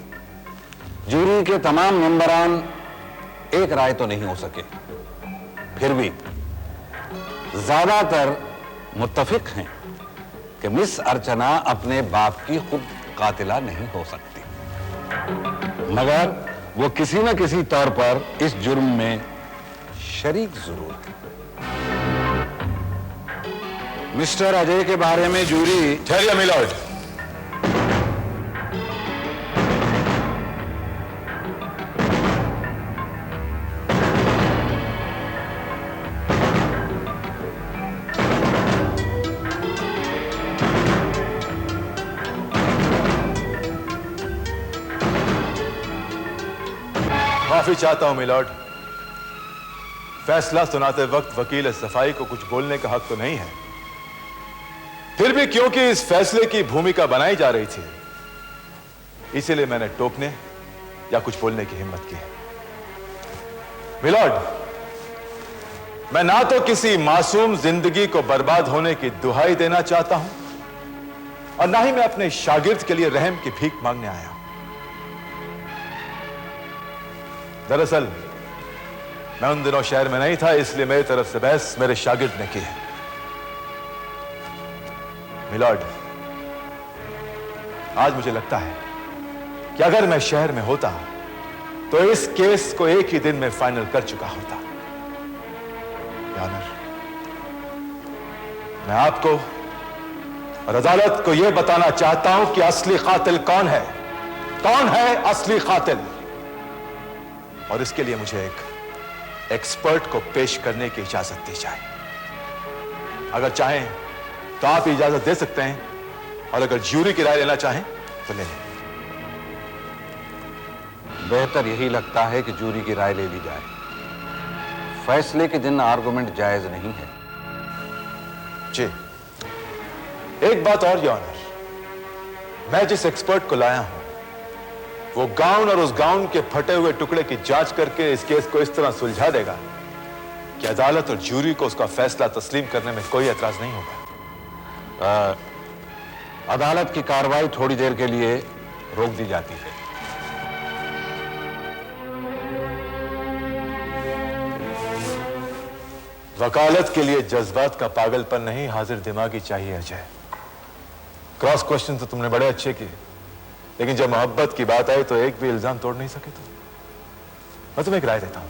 जूरी के तमाम मेंबरान एक राय तो नहीं हो सके, फिर भी ज्यादातर मुत्तफिक हैं कि मिस अर्चना अपने बाप की खुद कातिला नहीं हो सकती, मगर वो किसी न किसी तौर पर इस जुर्म में शरीक जरूर है। मिस्टर अजय के बारे में जूरी ठहरिए मिलॉर्ड। माफी चाहता हूं मिलॉर्ड, फैसला सुनाते वक्त वकील सफाई को कुछ बोलने का हक तो नहीं है। फिर भी क्योंकि इस फैसले की भूमिका बनाई जा रही थी, इसीलिए मैंने टोकने या कुछ बोलने की हिम्मत की। मिलॉर्ड, मैं ना तो किसी मासूम जिंदगी को बर्बाद होने की दुहाई देना चाहता हूं और ना ही मैं अपने शागिर्द के लिए रहम की भीख मांगने आया हूं। दरअसल मैं उन दिनों शहर में नहीं था, इसलिए मेरी तरफ से बहस मेरे शागिर्द ने की है। मिलॉर्ड, आज मुझे लगता है कि अगर मैं शहर में होता तो इस केस को एक ही दिन में फाइनल कर चुका होता। ऑनर, मैं आपको और अदालत को यह बताना चाहता हूं कि असली कातिल कौन है। कौन है असली कातिल? और इसके लिए मुझे एक एक्सपर्ट को पेश करने की इजाजत दी जाए। अगर चाहें तो आप इजाजत दे सकते हैं, और अगर ज्यूरी की राय लेना चाहें तो ले लें। बेहतर यही लगता है कि जूरी की राय ले ली जाए। फैसले के दिन आर्गुमेंट जायज नहीं है। जी, एक बात और योर ऑनर, मैं जिस एक्सपर्ट को लाया हूं वो गाउन और उस गाउन के फटे हुए टुकड़े की जांच करके इस केस को इस तरह सुलझा देगा कि अदालत और जूरी को उसका फैसला तस्लीम करने में कोई एतराज नहीं होगा। अदालत की कार्रवाई थोड़ी देर के लिए रोक दी जाती है। वकालत के लिए जज्बात का पागलपन नहीं, हाजिर दिमागी चाहिए अजय। क्रॉस क्वेश्चन तो तुमने बड़े अच्छे किए, लेकिन जब मोहब्बत की बात आई तो एक भी इल्जाम तोड़ नहीं सके। तो मैं तुम्हें एक राय देता हूं,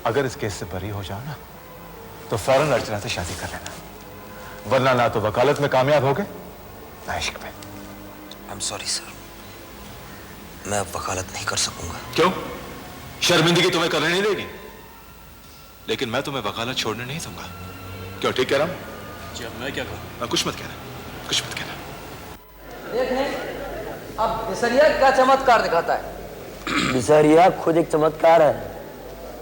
अगर इस केस से बरी हो जाओ ना तो फौरन अर्चना से शादी कर लेना, वरना ना तो वकालत में कामयाब होगे ना इश्क में। आई एम सॉरी सर, मैं अब वकालत नहीं कर सकूंगा। क्यों? शर्मिंदगी तुम्हें करने नहीं देगी, लेकिन मैं तुम्हें वकालत छोड़ने नहीं दूंगा। क्यों, ठीक कह रहा हूं? जी अब मैं क्या कहूं? कुछ मत कहना, कुछ मत कहना। देखें अब बिसरिया क्या चमत्कार दिखाता है। बिसरिया खुद एक चमत्कार है।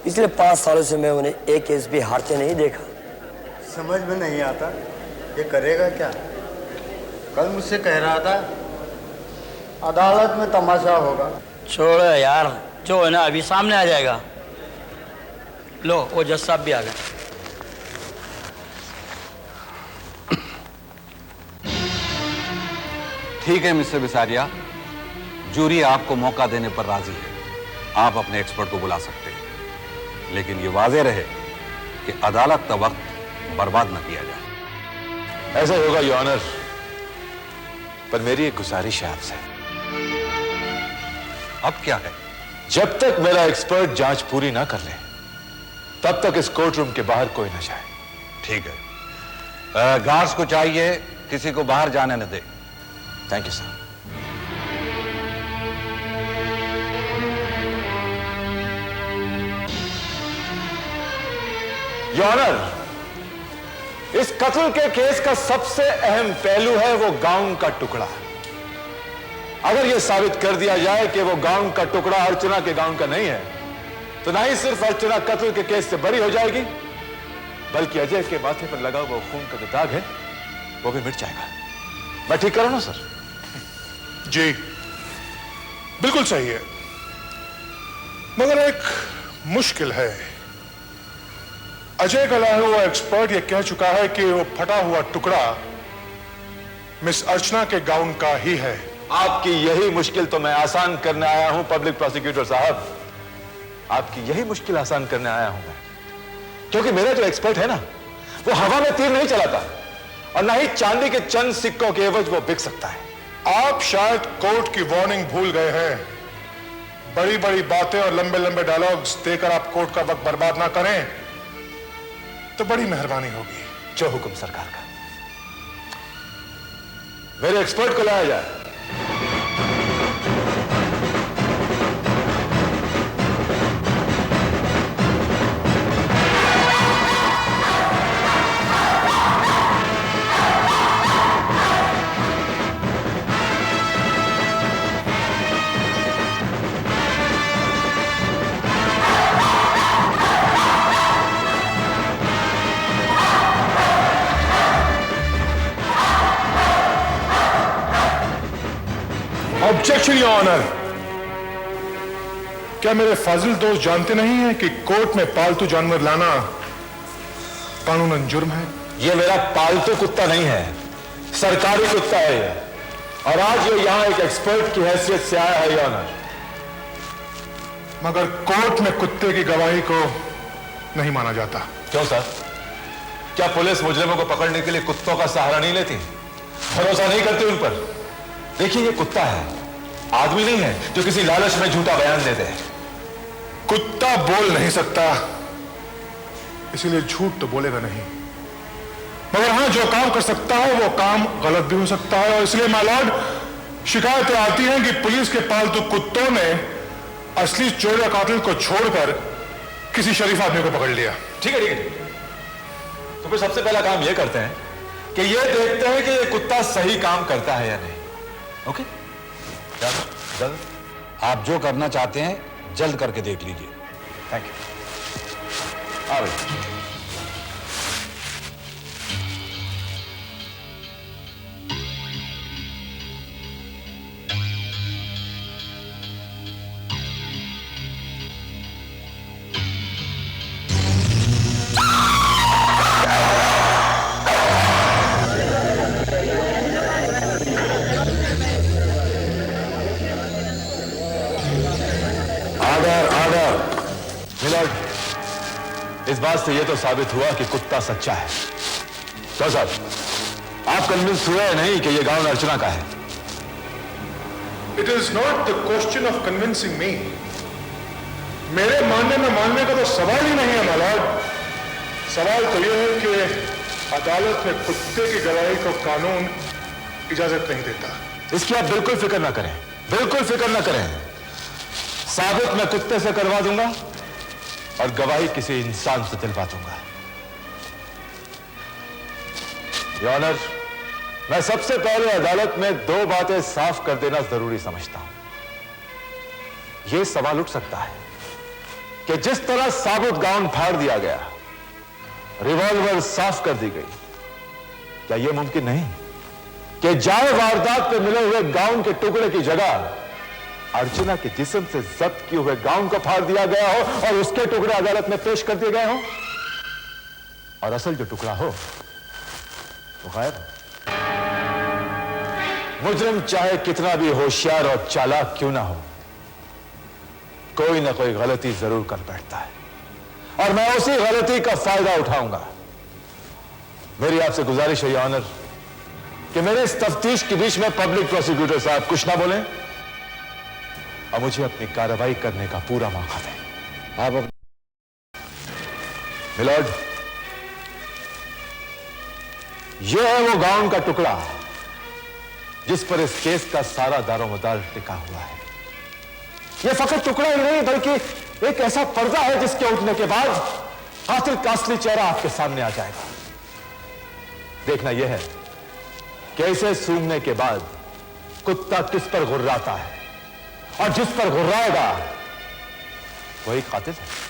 पिछले 5 सालों से मैं उन्हें एक केस भी हारते नहीं देखा। समझ में नहीं आता ये करेगा क्या। कल मुझसे कह रहा था अदालत में तमाशा होगा। छोड़ो यार, जो है ना अभी सामने आ जाएगा। लो वो जज साहब भी आ गए। ठीक है मिस्टर बिसारिया, जूरी आपको मौका देने पर राजी है। आप अपने एक्सपर्ट को बुला सकते हैं, लेकिन ये वाज़ेह रहे कि अदालत का वक्त बर्बाद न किया जाए। ऐसा होगा योर ऑनर, पर मेरी एक गुजारिश है आपसे। अब क्या है? जब तक मेरा एक्सपर्ट जांच पूरी ना कर ले तब तक इस कोर्ट रूम के बाहर कोई ना जाए। ठीक है, गार्ड्स को चाहिए किसी को बाहर जाने न दे। Thank you sir. Your honour, इस कत्ल के केस का सबसे अहम पहलू है वो गाउन का टुकड़ा। अगर यह साबित कर दिया जाए कि वो गाउन का टुकड़ा अर्चना के गाउन का नहीं है, तो ना ही सिर्फ अर्चना कत्ल के केस से बरी हो जाएगी, बल्कि अजय के माथे पर लगा वो खून का जो दाग है वो भी मिट जाएगा। मैं ठीक कर रहा हूं सर? जी बिल्कुल सही है, मगर एक मुश्किल है। अजय का लाया हुआ एक्सपर्ट ये कह चुका है कि वो फटा हुआ टुकड़ा मिस अर्चना के गाउन का ही है। आपकी यही मुश्किल तो मैं आसान करने आया हूं पब्लिक प्रोसिक्यूटर साहब, आपकी यही मुश्किल आसान करने आया हूं मैं। क्योंकि मेरा जो एक्सपर्ट है ना, वो हवा में तीर नहीं चलाता और ना ही चांदी के चंद सिक्कों के एवज वो बिक सकता है। आप शायद कोर्ट की वार्निंग भूल गए हैं। बड़ी बड़ी बातें और लंबे लंबे डायलॉग्स देकर आप कोर्ट का वक्त बर्बाद ना करें तो बड़ी मेहरबानी होगी। जो हुक्म सरकार का। मेरे एक्सपर्ट को लाया जाए। Objection your honour. क्या मेरे फाजिल दोस्त जानते नहीं हैं कि कोर्ट में पालतू जानवर लाना कानूनन जुर्म है? ये मेरा पालतू कुत्ता नहीं है, सरकारी कुत्ता है ये, और आज ये यहां एक एक्सपर्ट की हैसियत से आया है योर ऑनर। मगर कोर्ट में कुत्ते की गवाही को नहीं माना जाता। क्यों सर? क्या पुलिस मुजरिमों को पकड़ने के लिए कुत्तों का सहारा नहीं लेती? भरोसा नहीं करती उन पर? देखिए ये कुत्ता है, आदमी नहीं है जो किसी लालच में झूठा बयान देते हैं। कुत्ता बोल नहीं सकता, इसीलिए झूठ तो बोलेगा नहीं। मगर हां, जो काम कर सकता है वो काम गलत भी हो सकता है, और इसलिए माय लॉर्ड, शिकायतें आती हैं कि पुलिस के पालतू कुत्तों ने असली चोर या कातिल को छोड़कर किसी शरीफ आदमी को पकड़ लिया। ठीक है ठीक है, तो फिर सबसे पहला काम यह करते हैं कि यह देखते हैं कि यह कुत्ता सही काम करता है या नहीं। ओके, जल्द आप जो करना चाहते हैं जल्द करके देख लीजिए। Thank you. आ गए। इस बात से यह तो साबित हुआ कि कुत्ता सच्चा है। तो साहब, आप कन्विंस हुए नहीं कि यह गाउन अर्चना का है? It is not the question of convincing me. मेरे मानने में मानने का तो सवाल ही नहीं है मालॉर्ड। सवाल तो यह है कि अदालत में कुत्ते की गवाही को कानून इजाजत नहीं देता। इसकी आप बिल्कुल फिक्र ना करें, बिल्कुल फिक्र ना करें। साबित मैं कुत्ते से करवा दूंगा और गवाही किसी इंसान से दिलवा दूंगा। योर ऑनर, मैं सबसे पहले अदालत में दो बातें साफ कर देना जरूरी समझता हूं। यह सवाल उठ सकता है कि जिस तरह साबुत गाउन फाड़ दिया गया, रिवॉल्वर साफ कर दी गई, क्या यह मुमकिन नहीं कि जाए वारदात पे मिले हुए गाउन के टुकड़े की जगह अर्चना के जिस्म से जब्त किए हुए गाउन को फाड़ दिया गया हो और उसके टुकड़े अदालत में पेश कर दिए गए हो, और असल जो टुकड़ा हो वो गायब हो। मुजरिम चाहे कितना भी होशियार और चालाक क्यों ना हो, कोई ना कोई गलती जरूर कर बैठता है, और मैं उसी गलती का फायदा उठाऊंगा। मेरी आपसे गुजारिश है योर ऑनर कि मेरे इस तफ्तीश के बीच में पब्लिक प्रोसिक्यूटर साहब कुछ ना बोलें और मुझे अपनी कार्रवाई करने का पूरा मौका दें। आप मिलॉर्ड, यह है वो गाउन का टुकड़ा जिस पर इस केस का सारा दारोमदार टिका हुआ है। यह फकत टुकड़ा ही नहीं बल्कि एक ऐसा पर्दा है जिसके उठने के बाद कातिल का असली चेहरा आपके सामने आ जाएगा। देखना यह है कि इसे सूंघने के बाद कुत्ता किस पर गुर्राता है, और जिस पर गुर्राएगा वही कातिल है।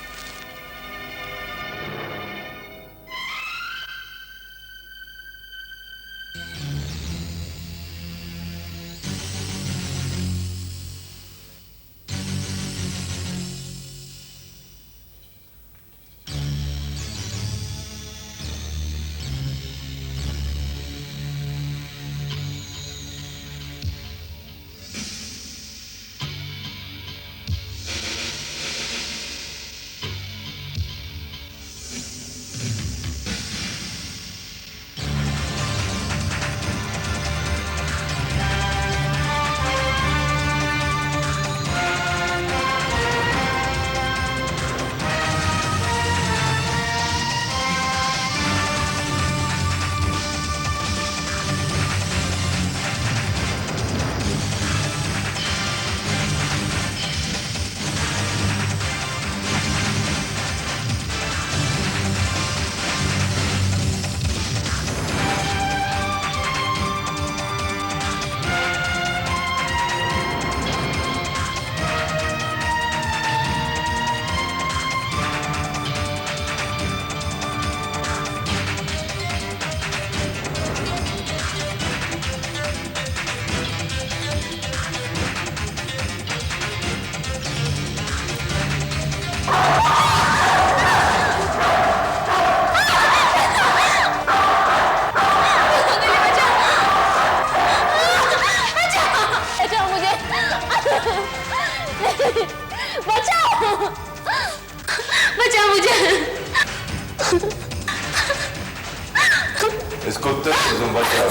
इस कुत्ते को तुम बचा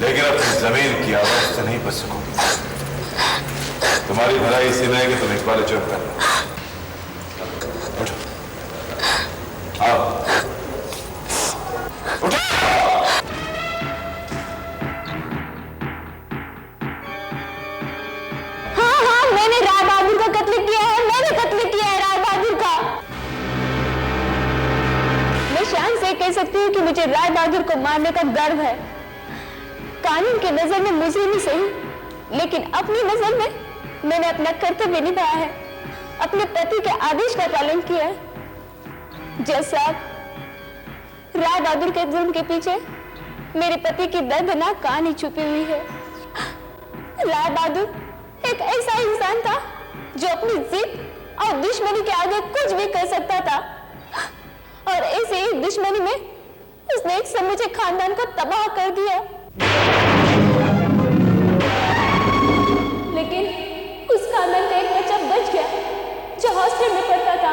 लेकिन अपनी जमीन की आवाज से नहीं बच सकोगी। तुम्हारी भलाई इसी में है कि तुम इकबाल चुप कर उठो, आओ उठो। हाँ मैंने राय बहादुर का कत्ल किया है, मैंने कत्ल किया है राय बहादुर का। मैं शान से कह सकती हूँ कि मुझे राय बहादुर को मारने का गर्व है। कानून की नजर में मुझे नहीं सही, लेकिन अपनी नजर में मैंने अपना कर्तव्य निभाया है, अपने पति के आदेश का पालन किया है। जज साहब, राय बहादुर के जुर्म के पीछे मेरे पति की दर्दनाक कहानी छुपी हुई है। राय बहादुर एक ऐसा इंसान था जो अपनी जिद और दुश्मनी के आगे कुछ भी कर सकता था, और ऐसे ही दुश्मनी में उसने एक समूचे खानदान को तबाह कर दिया। लेकिन उस खानदान का एक बच्चा बच गया जो हॉस्टल में पढ़ता था।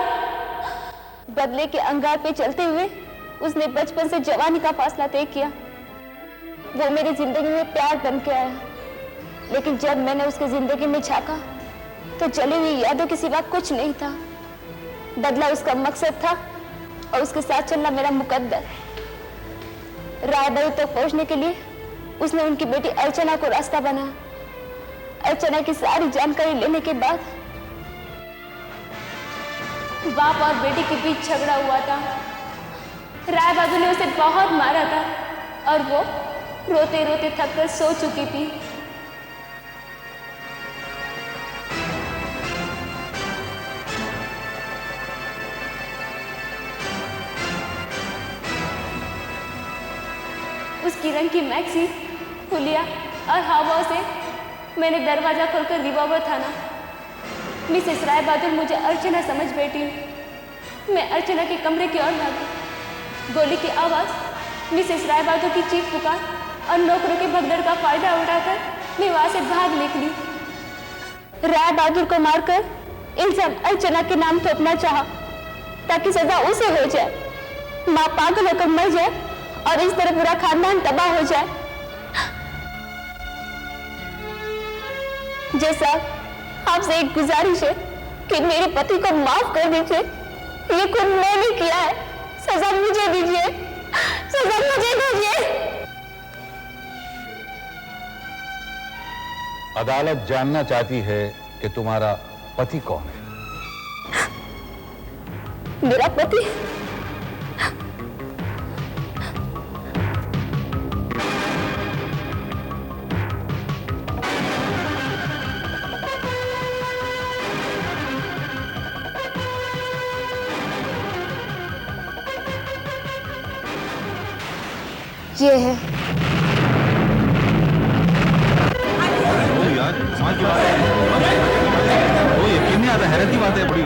बदले के अंगार पे चलते हुए उसने बचपन से जवानी का फासला तय किया। वो मेरी जिंदगी में प्यार बन के आया, लेकिन जब मैंने उसकी जिंदगी में झांका तो जली हुई यादों के सिवा कुछ नहीं था। बदला उसका मकसद था और उसके साथ चलना मेरा मुकद्दर। रायबहादुर तक पहुंचने के लिए उसने उनकी बेटी अर्चना को रास्ता बनाया। अर्चना की सारी जानकारी लेने के बाद बाप और बेटी के बीच झगड़ा हुआ था। रायबहादुर ने उसे बहुत मारा था और वो रोते रोते थककर सो चुकी थी। उसकी रंग की मैक्सी, हुलिया और हावभाव से मैंने दरवाजा खोलकर रिवॉल्वर थाना। मिसेस रायबहादुर मुझे अर्चना समझ बैठी। मैं अर्चना के कमरे की ओर भागी। गोली की आवाज, मिसेस रायबहादुर की चीख पुकार और नौकरों के भगदड़ का फायदा उठाकर मैं वहां से भाग निकली। रायबहादुर को मारकर इल्जाम अर्चना के नाम थोपना चाहा ताकि सजा उसे हो जाए। मां पागल होकर मर जाए और इस तरह पूरा खानदान तबाह हो जाए। जैसा आपसे एक गुजारिश है कि मेरे पति को माफ कर दीजिए। ये खुद मैंने किया है, सजा मुझे दीजिए, सजा मुझे दीजिए। अदालत जानना चाहती है कि तुम्हारा पति कौन है। मेरा पति ये है। यार, की बात है। वो यकीन नहीं आता, हैरत की बात है बड़ी।